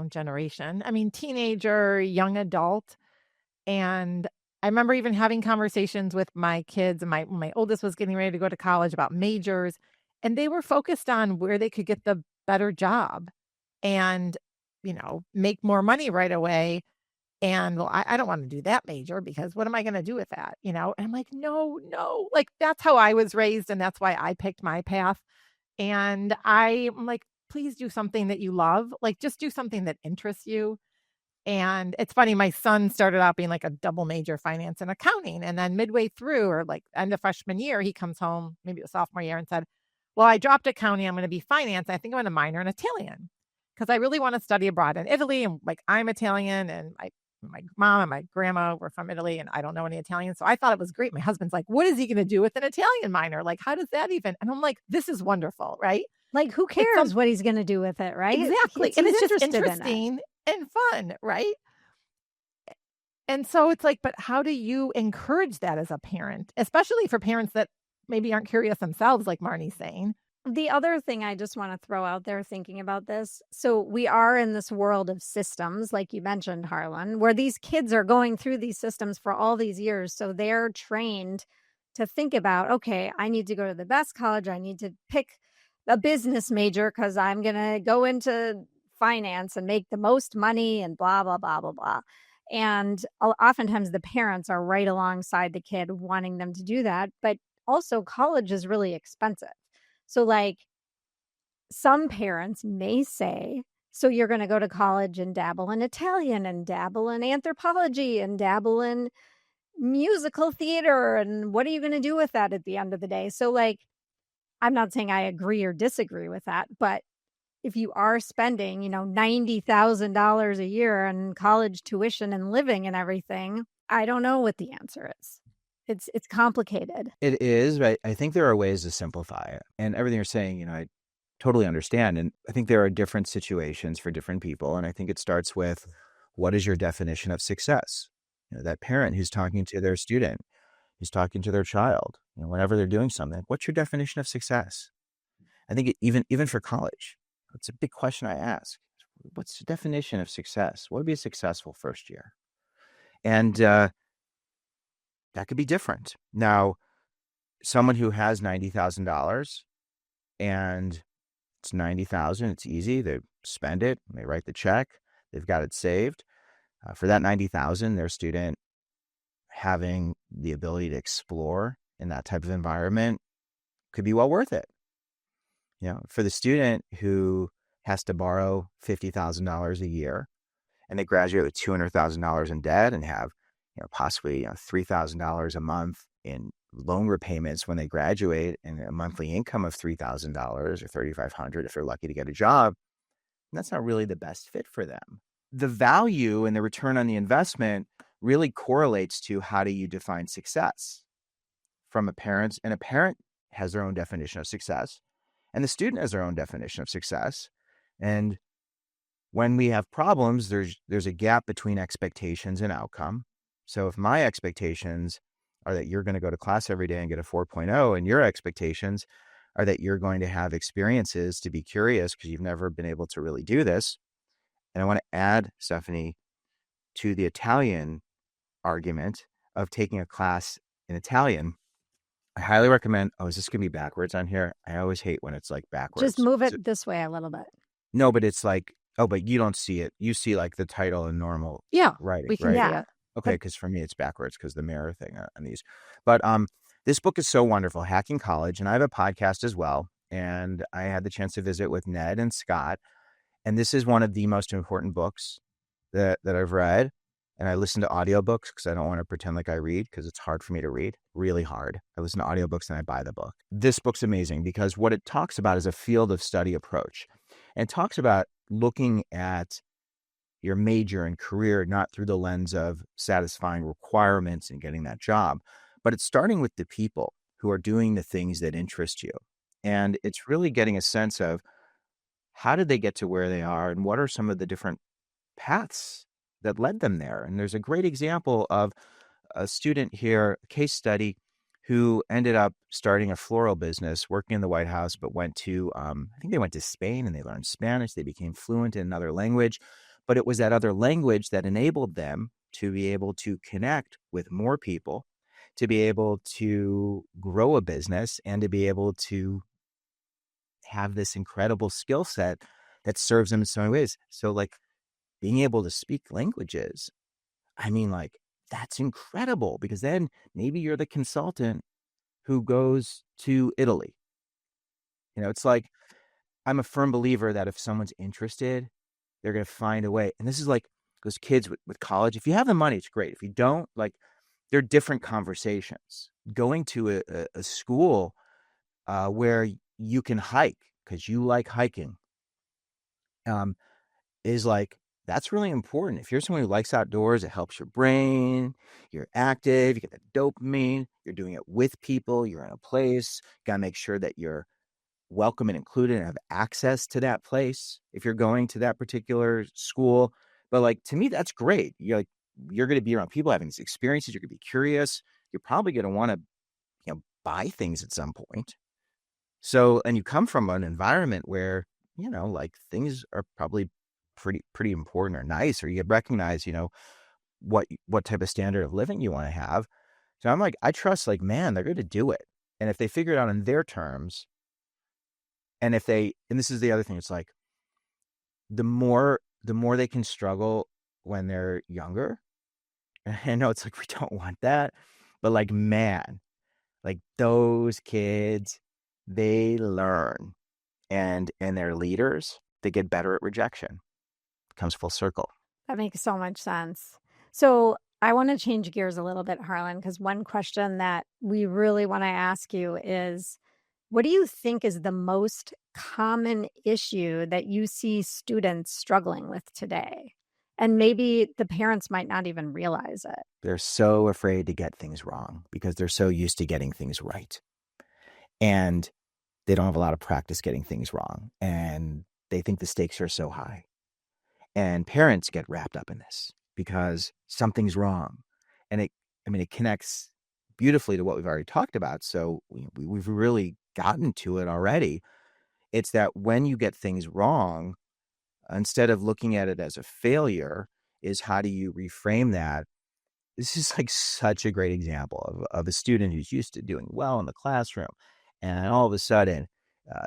generation. I mean, teenager, young adult. And I remember even having conversations with my kids, and my oldest was getting ready to go to college, about majors, and they were focused on where they could get the better job and, make more money right away. And well, I don't want to do that major, because what am I going to do with that? And I'm like, no, like that's how I was raised. And that's why I picked my path. And I'm like, please do something that you love. Like, just do something that interests you. And it's funny, my son started out being like a double major, finance and accounting. And then midway through, or like end of freshman year, he comes home, maybe it was sophomore year, and said, well, I dropped accounting. I'm going to be finance. I think I'm going to minor in Italian because I really want to study abroad in Italy. And like, I'm Italian and my mom and my grandma were from Italy and I don't know any Italian. So I thought it was great. My husband's like, what is he going to do with an Italian minor? Like, how does that even? And I'm like, this is wonderful, right? Like, who cares what he's going to do with it, right? Exactly. And it's just interesting and fun, right? And so it's like, but how do you encourage that as a parent, especially for parents that maybe aren't curious themselves, like Marnie's saying? The other thing I just want to throw out there thinking about this. So we are in this world of systems, like you mentioned, Harlan, where these kids are going through these systems for all these years. So they're trained to think about, okay, I need to go to the best college. I need to pick a business major because I'm going to go into finance and make the most money and blah, blah, blah, blah, blah. And oftentimes the parents are right alongside the kid wanting them to do that. But also college is really expensive. So like some parents may say, so you're going to go to college and dabble in Italian and dabble in anthropology and dabble in musical theater. And what are you going to do with that at the end of the day? So like, I'm not saying I agree or disagree with that, but if you are spending, $90,000 a year on college tuition and living and everything, I don't know what the answer is. It's complicated. It is, but I think there are ways to simplify it. And everything you're saying, I totally understand. And I think there are different situations for different people. And I think it starts with, what is your definition of success? That parent who's talking to their student, who's talking to their child, whenever they're doing something, what's your definition of success? I think even for college, it's a big question I ask. What's the definition of success? What would be a successful first year? And that could be different. Now, someone who has $90,000 and it's $90,000, it's easy. They spend it, they write the check, they've got it saved. For that $90,000, their student having the ability to explore in that type of environment could be well worth it. For the student who has to borrow $50,000 a year and they graduate with $200,000 in debt and have possibly $3,000 a month in loan repayments when they graduate and a monthly income of $3,000 or $3,500 if they're lucky to get a job, that's not really the best fit for them. The value and the return on the investment really correlates to how do you define success from a parent, and a parent has their own definition of success and the student has their own definition of success. And when we have problems, there's a gap between expectations and outcome. So if my expectations are that you're going to go to class every day and get a 4.0, and your expectations are that you're going to have experiences to be curious because you've never been able to really do this. And I want to add, Stephanie, to the Italian argument of taking a class in Italian. I highly recommend, is this going to be backwards on here? I always hate when it's like backwards. Just move it this way a little bit. No, but it's like, but you don't see it. You see like the title in normal writing, we can right? see it. Okay, because for me, it's backwards because the mirror thing on these. But this book is so wonderful, Hacking College. And I have a podcast as well. And I had the chance to visit with Ned and Scott. And this is one of the most important books that I've read. And I listen to audiobooks because I don't want to pretend like I read because it's hard for me to read, really hard. I listen to audiobooks and I buy the book. This book's amazing because what it talks about is a field of study approach. And it talks about looking at your major and career, not through the lens of satisfying requirements and getting that job, but it's starting with the people who are doing the things that interest you. And it's really getting a sense of how did they get to where they are and what are some of the different paths that led them there. And there's a great example of a student here, a case study, who ended up starting a floral business, working in the White House, but went to, I think they went to Spain and they learned Spanish. They became fluent in another language, but it was that other language that enabled them to be able to connect with more people, to be able to grow a business, and to be able to have this incredible skill set that serves them in so many ways. So like being able to speak languages, I mean, like, that's incredible because then maybe you're the consultant who goes to Italy. It's like, I'm a firm believer that if someone's interested, they're going to find a way. And this is like those kids with college. If you have the money, it's great. If you don't, like, they're different conversations. Going to a school where you can hike because you like hiking, is like, that's really important. If you're someone who likes outdoors, it helps your brain, you're active, you get the dopamine, you're doing it with people, you're in a place, you got to make sure that you're welcome and included and have access to that place if you're going to that particular school. But like, to me, that's great. You're going to be around people having these experiences. You're going to be curious. You're probably going to want to, buy things at some point. So, and you come from an environment where, like, things are probably pretty important or nice, or you recognize, what type of standard of living you want to have. So I'm like, I trust, like, man, they're going to do it. And if they figure it out on their terms, and this is the other thing, it's like, the more they can struggle when they're younger. I know it's like, we don't want that, but like, man, like, those kids, they learn, and their leaders, they get better at rejection. It comes full circle. That makes so much sense. So I want to change gears a little bit, Harlan, because one question that we really want to ask you is, what do you think is the most common issue that you see students struggling with today? And maybe the parents might not even realize it. They're so afraid to get things wrong because they're so used to getting things right. And they don't have a lot of practice getting things wrong. And they think the stakes are so high. And parents get wrapped up in this because something's wrong. And it connects beautifully to what we've already talked about. So we've really gotten to it already. It's that when you get things wrong, instead of looking at it as a failure, is how do you reframe that? This is like such a great example of a student who's used to doing well in the classroom, and all of a sudden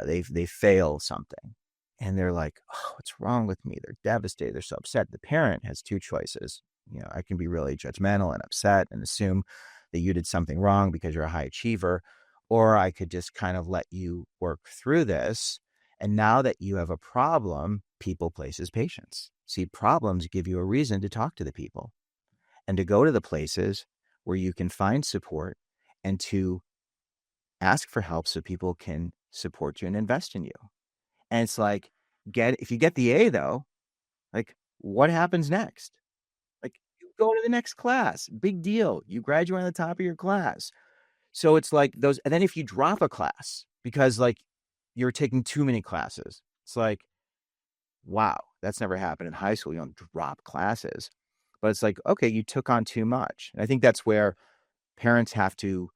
they fail something, and they're like, oh, what's wrong with me? They're devastated. They're so upset. The parent has two choices. I can be really judgmental and upset and assume that you did something wrong because you're a high achiever, or I could just kind of let you work through this. And now that you have a problem, people, places, patience. See, problems give you a reason to talk to the people and to go to the places where you can find support and to ask for help so people can support you and invest in you. And it's like, if you get the A, though, like, what happens next? Like, you go to the next class. Big deal. You graduate on the top of your class. So it's like those. And then if you drop a class because, like, you're taking too many classes, it's like, wow, that's never happened in high school. You don't drop classes. But it's like, okay, you took on too much. And I think that's where parents have to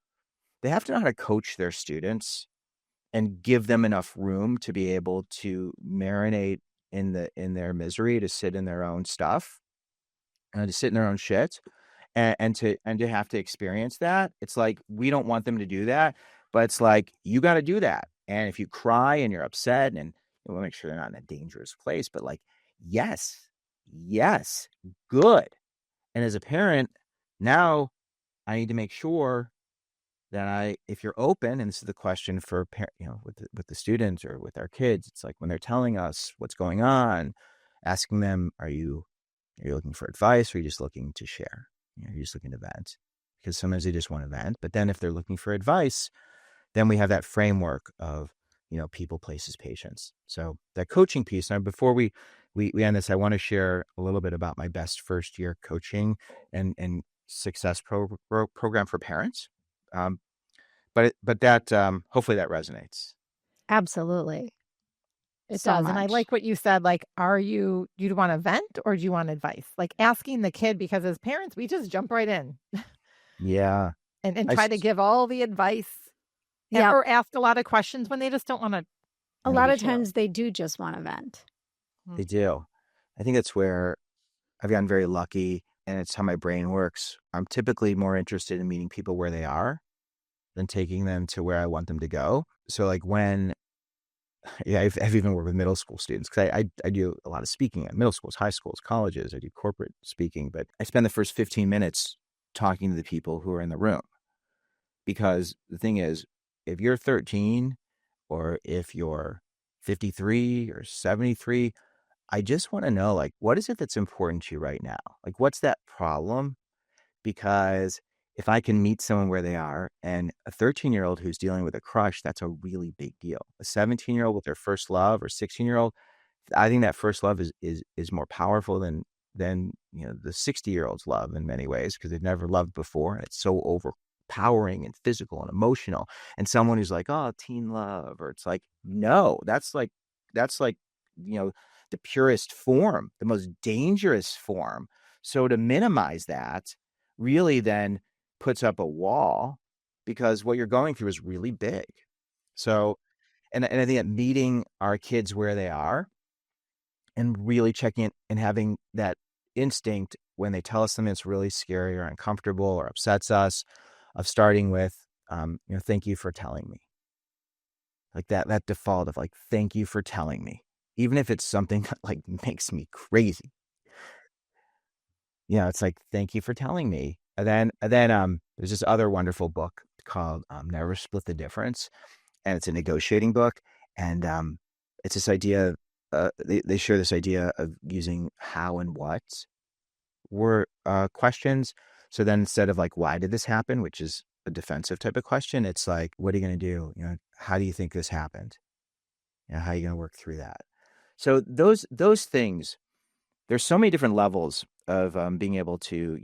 know how to coach their students and give them enough room to be able to marinate in their misery, to sit in their own stuff, and to sit in their own shit, and to have to experience that. It's like, we don't want them to do that, but it's like, you got to do that. And if you cry and you're upset, and you want to make sure they're not in a dangerous place, but like, yes, good. And as a parent, now I need to make sure that if you're open, and this is the question for with the students or with our kids, it's like, when they're telling us what's going on, asking them, are you looking for advice, or are you just looking to share? You're just looking to vent, because sometimes they just want to vent. But then if they're looking for advice, then we have that framework of, people, places, patience. So that coaching piece. Now, before we end this, I want to share a little bit about my best first year coaching and success program for parents. But that hopefully that resonates. Absolutely. It So does. And I much. like what you said, like, do you want to vent or do you want advice? Like, asking the kid, because as parents, we just jump right in. Yeah. And try to give all the advice. Yeah. Or ask a lot of questions when they just don't want to. A lot of times they do just want to vent. They do. I think that's where I've gotten very lucky, and it's how my brain works. I'm typically more interested in meeting people where they are than taking them to where I want them to go. So like I've even worked with middle school students, because I do a lot of speaking at middle schools, high schools, colleges. I do corporate speaking, but I spend the first 15 minutes talking to the people who are in the room. Because the thing is, if you're 13 or if you're 53 or 73, I just want to know, like, what is it that's important to you right now? Like, what's that problem? Because if I can meet someone where they are, and a 13-year-old who's dealing with a crush, that's a really big deal. A 17-year-old with their first love, or 16-year-old, I think that first love is more powerful than the 60-year-old's love in many ways, because they've never loved before, and it's so overpowering and physical and emotional. And someone who's like, oh, teen love, or it's like, no, that's like you know the purest form, the most dangerous form. So to minimize that really then puts up a wall, because what you're going through is really big. So, and I think that meeting our kids where they are and really checking it and having that instinct when they tell us something that's really scary or uncomfortable or upsets us, of starting with, thank you for telling me. Like that default of like, thank you for telling me, even if it's something that like makes me crazy. It's like, thank you for telling me. And then there's this other wonderful book called Never Split the Difference, and it's a negotiating book. And it's this idea, they share this idea of using how and what were questions. So then instead of like, why did this happen, which is a defensive type of question, it's like, what are you going to do? How do you think this happened? How are you going to work through that? So those things, there's so many different levels of being able to,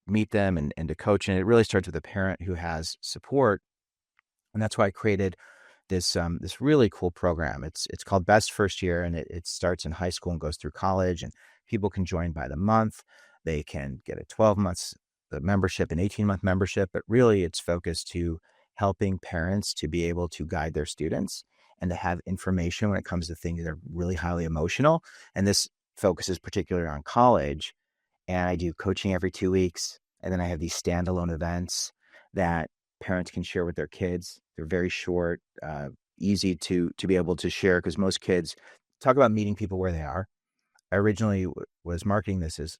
meet them and to coach. And it really starts with a parent who has support. And that's why I created this really cool program. It's called Best First Year, and it starts in high school and goes through college, and people can join by the month. They can get a 12 months membership, an 18-month membership, but really it's focused to helping parents to be able to guide their students and to have information when it comes to things that are really highly emotional. And this focuses particularly on college. And I do coaching every 2 weeks. And then I have these standalone events that parents can share with their kids. They're very short, easy to be able to share, because most kids talk about meeting people where they are. I originally was marketing this as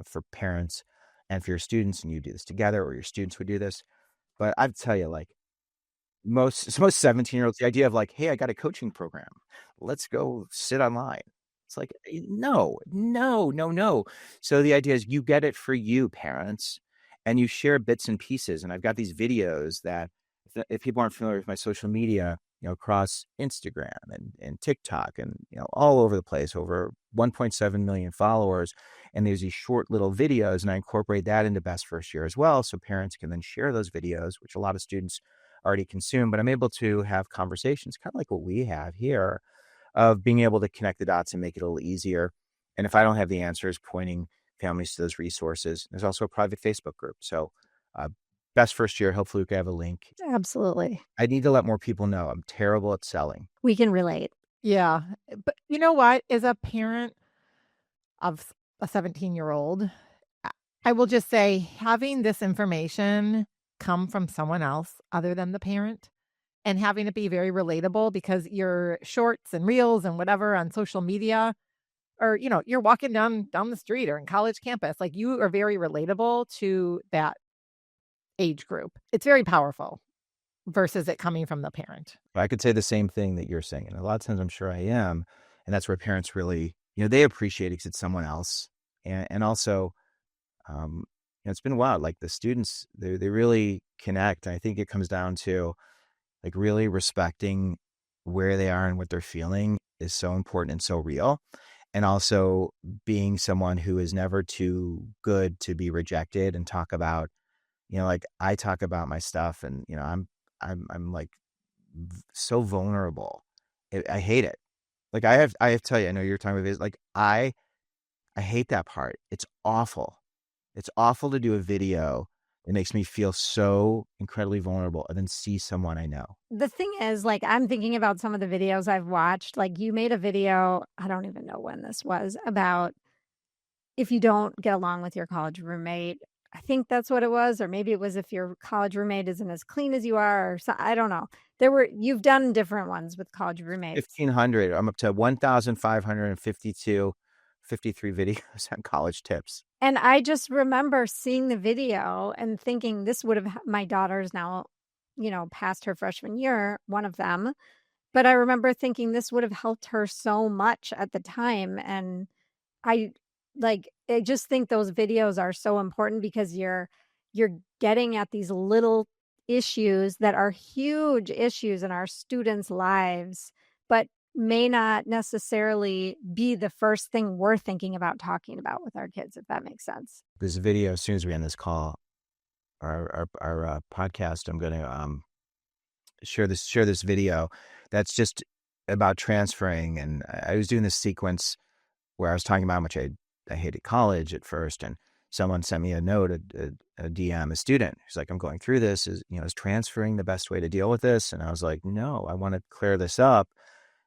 for parents and for your students, and you do this together, or your students would do this. But I tell you, like most 17-year-olds, the idea of like, hey, I got a coaching program, let's go sit online. It's like, no, no, no, no. So the idea is you get it for you, parents, and you share bits and pieces. And I've got these videos that if people aren't familiar with my social media, across Instagram and TikTok and, all over the place, over 1.7 million followers. And there's these short little videos, and I incorporate that into Best First Year as well. So parents can then share those videos, which a lot of students already consume, but I'm able to have conversations kind of like what we have here, of being able to connect the dots and make it a little easier. And if I don't have the answers, pointing families to those resources. There's also a private Facebook group. So Best First Year, hopefully we can have a link. Absolutely. I need to let more people know I'm terrible at selling. We can relate. Yeah. But you know what? As a parent of a 17-year-old, I will just say having this information come from someone else other than the parent, and having it be very relatable, because your shorts and reels and whatever on social media, or, you're walking down the street or in college campus, like you are very relatable to that age group. It's very powerful versus it coming from the parent. I could say the same thing that you're saying. And a lot of times I'm sure I am. And that's where parents really, they appreciate it because it's someone else. And also, it's been wild. Like the students, they really connect. And I think it comes down to like really respecting where they are and what they're feeling is so important and so real. And also being someone who is never too good to be rejected and talk about, like I talk about my stuff, and, I'm like so vulnerable. I hate it. Like I have to tell you, I know you're talking about it. Like I hate that part. It's awful. It's awful to do a video. It makes me feel so incredibly vulnerable, and then see someone I know. The thing is, like, I'm thinking about some of the videos I've watched. Like, you made a video, I don't even know when this was, about if you don't get along with your college roommate. I think that's what it was. Or maybe it was if your college roommate isn't as clean as you are, or so, I don't know. You've done different ones with college roommates. 1,500. I'm up to 1,552, 53 videos on college tips. And I just remember seeing the video and thinking this would have, my daughter's now, past her freshman year, one of them. But I remember thinking this would have helped her so much at the time. And I just think those videos are so important, because you're you're getting at these little issues that are huge issues in our students' lives, but may not necessarily be the first thing we're thinking about talking about with our kids, if that makes sense. This video, as soon as we end this call, our podcast, I'm going to share this video that's just about transferring. And I was doing this sequence where I was talking about how much I hated college at first, and someone sent me a note, a DM, a student who's like, I'm going through this. Is transferring the best way to deal with this? And I was like, no, I want to clear this up,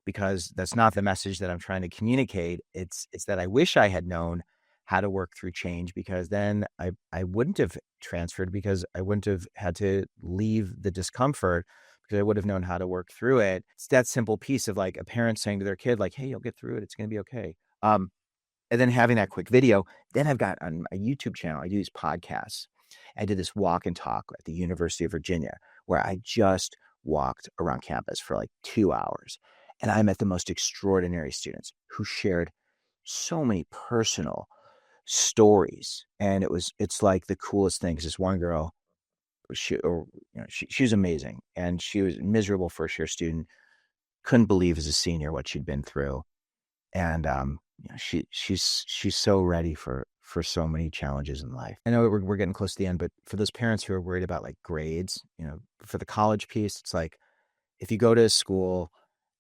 because that's not the message that I'm trying to communicate. It's that I wish I had known how to work through change, because then I wouldn't have transferred, because I wouldn't have had to leave the discomfort, because I would have known how to work through it. It's that simple piece of like a parent saying to their kid, like, hey, you'll get through it. It's going to be okay. And then having that quick video. Then I've got on my YouTube channel, I do these podcasts. I did this walk and talk at the University of Virginia, where I just walked around campus for like 2 hours. And I met the most extraordinary students who shared so many personal stories. And it's like the coolest thing, because this one girl, she was amazing. And she was miserable first year student, couldn't believe as a senior what she'd been through. And she's so ready for so many challenges in life. I know we're getting close to the end, but for those parents who are worried about like grades, for the college piece, it's like, if you go to a school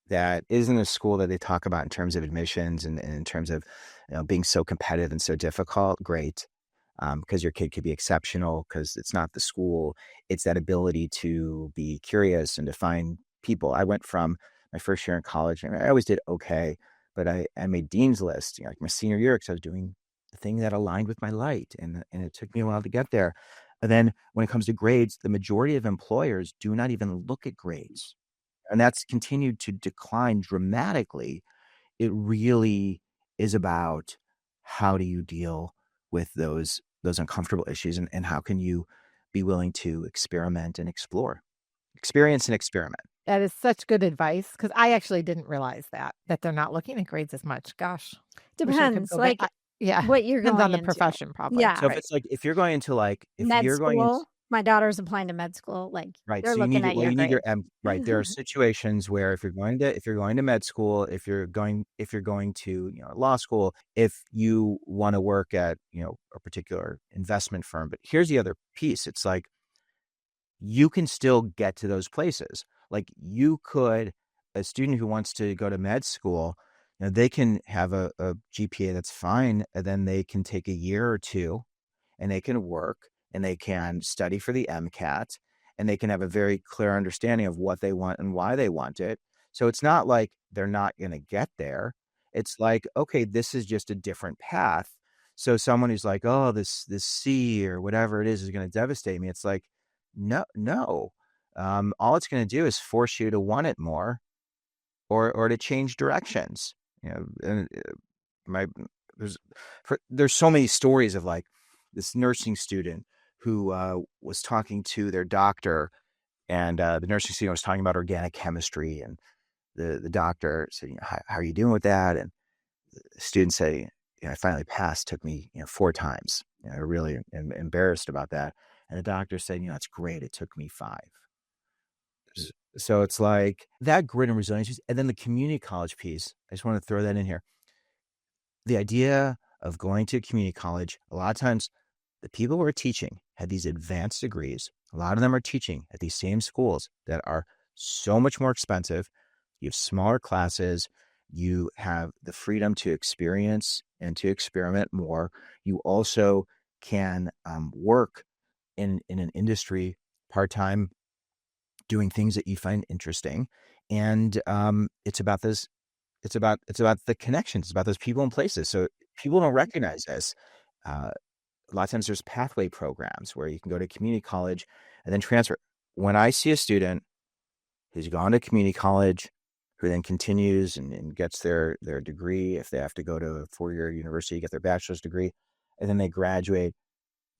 that isn't a school that they talk about in terms of admissions and in terms of being so competitive and so difficult, great. Because your kid could be exceptional, because it's not the school, it's that ability to be curious and to find people. I went from my first year in college, I always did okay, but I made dean's list, like my senior year, because I was doing the thing that aligned with my light, and it took me a while to get there. And then when it comes to grades, the majority of employers do not even look at grades, and that's continued to decline dramatically. It really is about, how do you deal with those uncomfortable issues, and how can you be willing to experiment and explore, experience and experiment. That is such good advice, because I actually didn't realize that they're not looking at grades as much. Gosh. Wish I could Depends, go like back. Yeah. what you're Depends going on the into. profession, probably. Yeah. So if Right. it's like, if you're going into like, if Med you're going into, school, my daughter's applying to med school, like right, they're so you need looking it. at Well, your you need your grades. right. There are situations where if you're going to med school, if you're going to law school, if you want to work at a particular investment firm. But here's the other piece. It's like, you can still get to those places. Like, a student who wants to go to med school, they can have a GPA that's fine, and then they can take a year or two, and they can work, and they can study for the MCAT, and they can have a very clear understanding of what they want and why they want it. So it's not like they're not going to get there. It's like, okay, this is just a different path. So someone who's like, oh, this C or whatever it is going to devastate me. It's like, no. All it's going to do is force you to want it more, or to change directions. And there's so many stories of like this nursing student who was talking to their doctor, and the nursing student was talking about organic chemistry, and the doctor said, how are you doing with that? And the student said, I finally passed. Took me 4 times. I really am embarrassed about that. And the doctor said, that's great. It took me 5. So it's like that grit and resilience. And then the community college piece, I just want to throw that in here. The idea of going to community college, a lot of times the people who are teaching have these advanced degrees. A lot of them are teaching at these same schools that are so much more expensive. You have smaller classes. You have the freedom to experience and to experiment more. You also can work in an industry part-time, doing things that you find interesting. And it's about this. It's about the connections. It's about those people and places. So people don't recognize this. A lot of times there's pathway programs where you can go to community college and then transfer. When I see a student who's gone to community college, who then continues and gets their degree, if they have to go to a 4-year university, get their bachelor's degree, and then they graduate,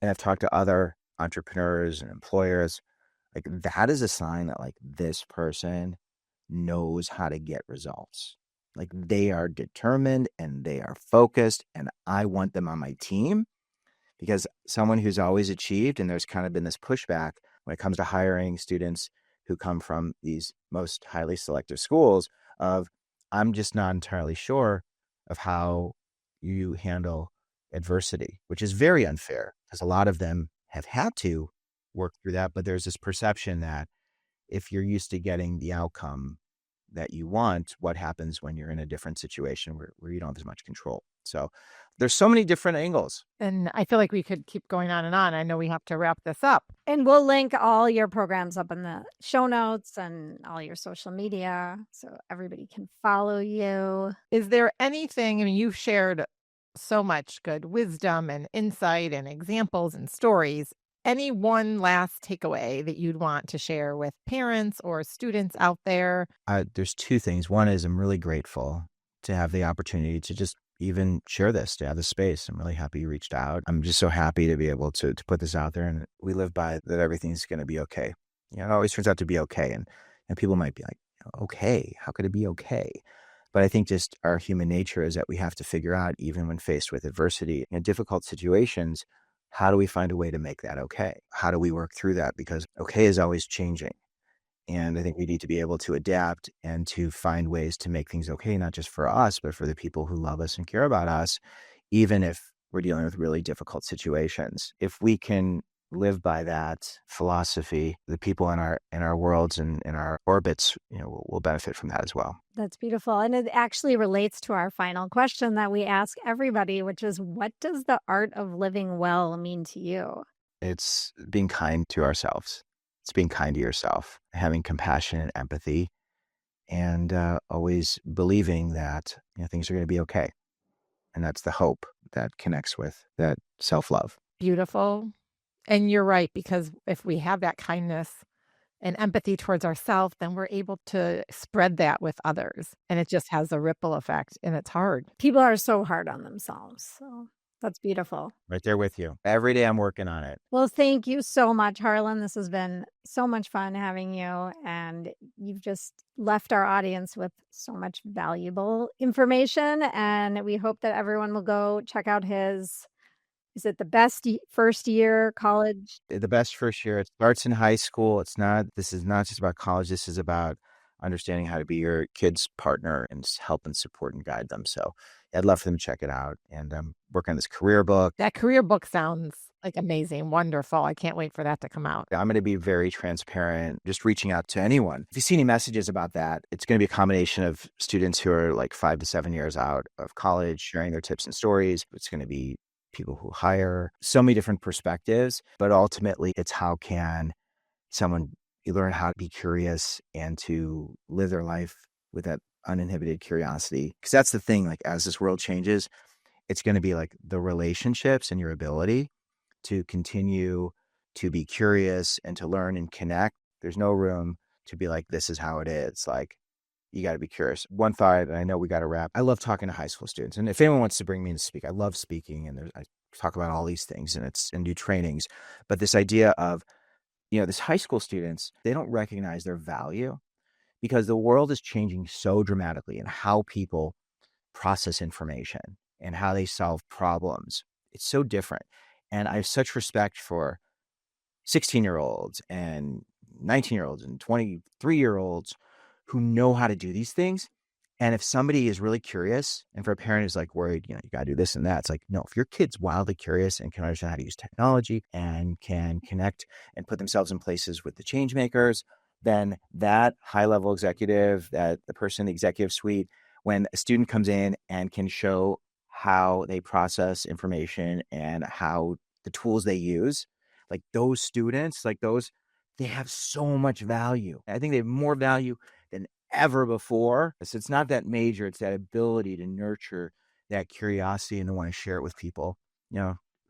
and I've talked to other entrepreneurs and employers, like that is a sign that like this person knows how to get results. Like they are determined and they are focused, and I want them on my team, because someone who's always achieved, and there's kind of been this pushback when it comes to hiring students who come from these most highly selective schools of, I'm just not entirely sure of how you handle adversity, which is very unfair because a lot of them have had to work through that. But there's this perception that if you're used to getting the outcome that you want, what happens when you're in a different situation where you don't have as much control? So there's so many different angles. And I feel like we could keep going on and on. I know we have to wrap this up. And we'll link all your programs up in the show notes and all your social media so everybody can follow you. Is there anything, I mean, you've shared so much good wisdom and insight and examples and stories. Any one last takeaway that you'd want to share with parents or students out there? There's two things. One is I'm really grateful to have the opportunity to just even share this, to have the space. I'm really happy you reached out. I'm just so happy to be able to put this out there, and we live by that everything's going to be okay. It always turns out to be okay. And people might be like, okay, how could it be okay? But I think just our human nature is that we have to figure out, even when faced with adversity and difficult situations, how do we find a way to make that okay? How do we work through that? Because okay is always changing. And I think we need to be able to adapt and to find ways to make things okay, not just for us, but for the people who love us and care about us, even if we're dealing with really difficult situations. If we can live by that philosophy, the people in our worlds and in our orbits, will benefit from that as well. That's beautiful. And it actually relates to our final question that we ask everybody, which is, what does the art of living well mean to you? It's being kind to ourselves. It's being kind to yourself, having compassion and empathy, and always believing that things are going to be okay. And that's the hope that connects with that self-love. Beautiful. And you're right, because if we have that kindness and empathy towards ourselves, then we're able to spread that with others. And it just has a ripple effect, and it's hard. People are so hard on themselves. So that's beautiful. Right there with you. Every day I'm working on it. Well, thank you so much, Harlan. This has been so much fun having you. And you've just left our audience with so much valuable information. And we hope that everyone will go check out his, is it the best first year college? The best first year. It starts in high school. This is not just about college. This is about understanding how to be your kid's partner and help and support and guide them. So I'd love for them to check it out. And I'm working on this career book. That career book sounds like amazing, wonderful. I can't wait for that to come out. I'm going to be very transparent, just reaching out to anyone. If you see any messages about that, it's going to be a combination of students who are like 5 to 7 years out of college, sharing their tips and stories. It's going to be people who hire, so many different perspectives. But ultimately, it's how can someone learn how to be curious and to live their life with that uninhibited curiosity. Because that's the thing, like as this world changes, it's going to be like the relationships and your ability to continue to be curious and to learn and connect. There's no room to be like, this is how it is. Like, you got to be curious. One thought, and I know we got to wrap. I love talking to high school students. And if anyone wants to bring me in to speak, I love speaking. And I talk about all these things and do trainings. But this idea of, this high school students, they don't recognize their value because the world is changing so dramatically in how people process information and how they solve problems. It's so different. And I have such respect for 16-year-olds and 19-year-olds and 23-year-olds who know how to do these things. And if somebody is really curious, and for a parent who's like worried, you got to do this and that, it's like, no, if your kid's wildly curious and can understand how to use technology and can connect and put themselves in places with the change makers, then that high-level executive, that the person in the executive suite, when a student comes in and can show how they process information and how the tools they use, like those students, they have so much value. I think they have more value than ever before. So it's not that major. It's that ability to nurture that curiosity and to want to share it with people,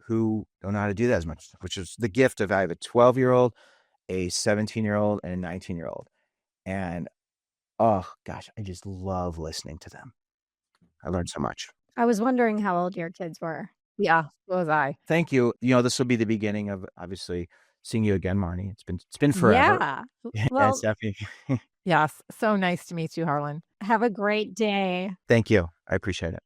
who don't know how to do that as much, which is the gift of I have a 12-year-old, a 17-year-old, and a 19-year-old. And oh gosh, I just love listening to them. I learned so much. I was wondering how old your kids were. Yeah, so was I. Thank you. This will be the beginning of obviously seeing you again, Marnie. It's been forever. Yeah. Well, Stephanie. Yes. So nice to meet you, Harlan. Have a great day. Thank you. I appreciate it.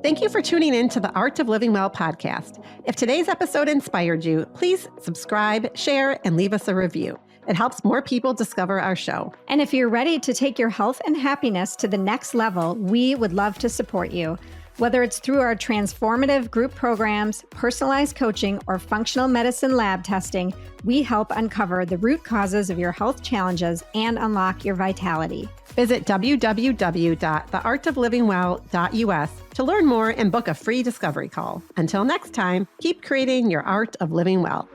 Thank you for tuning in to the Art of Living Well podcast. If today's episode inspired you, please subscribe, share, and leave us a review. It helps more people discover our show. And if you're ready to take your health and happiness to the next level, we would love to support you. Whether it's through our transformative group programs, personalized coaching, or functional medicine lab testing, we help uncover the root causes of your health challenges and unlock your vitality. Visit www.theartoflivingwell.us to learn more and book a free discovery call. Until next time, keep creating your art of living well.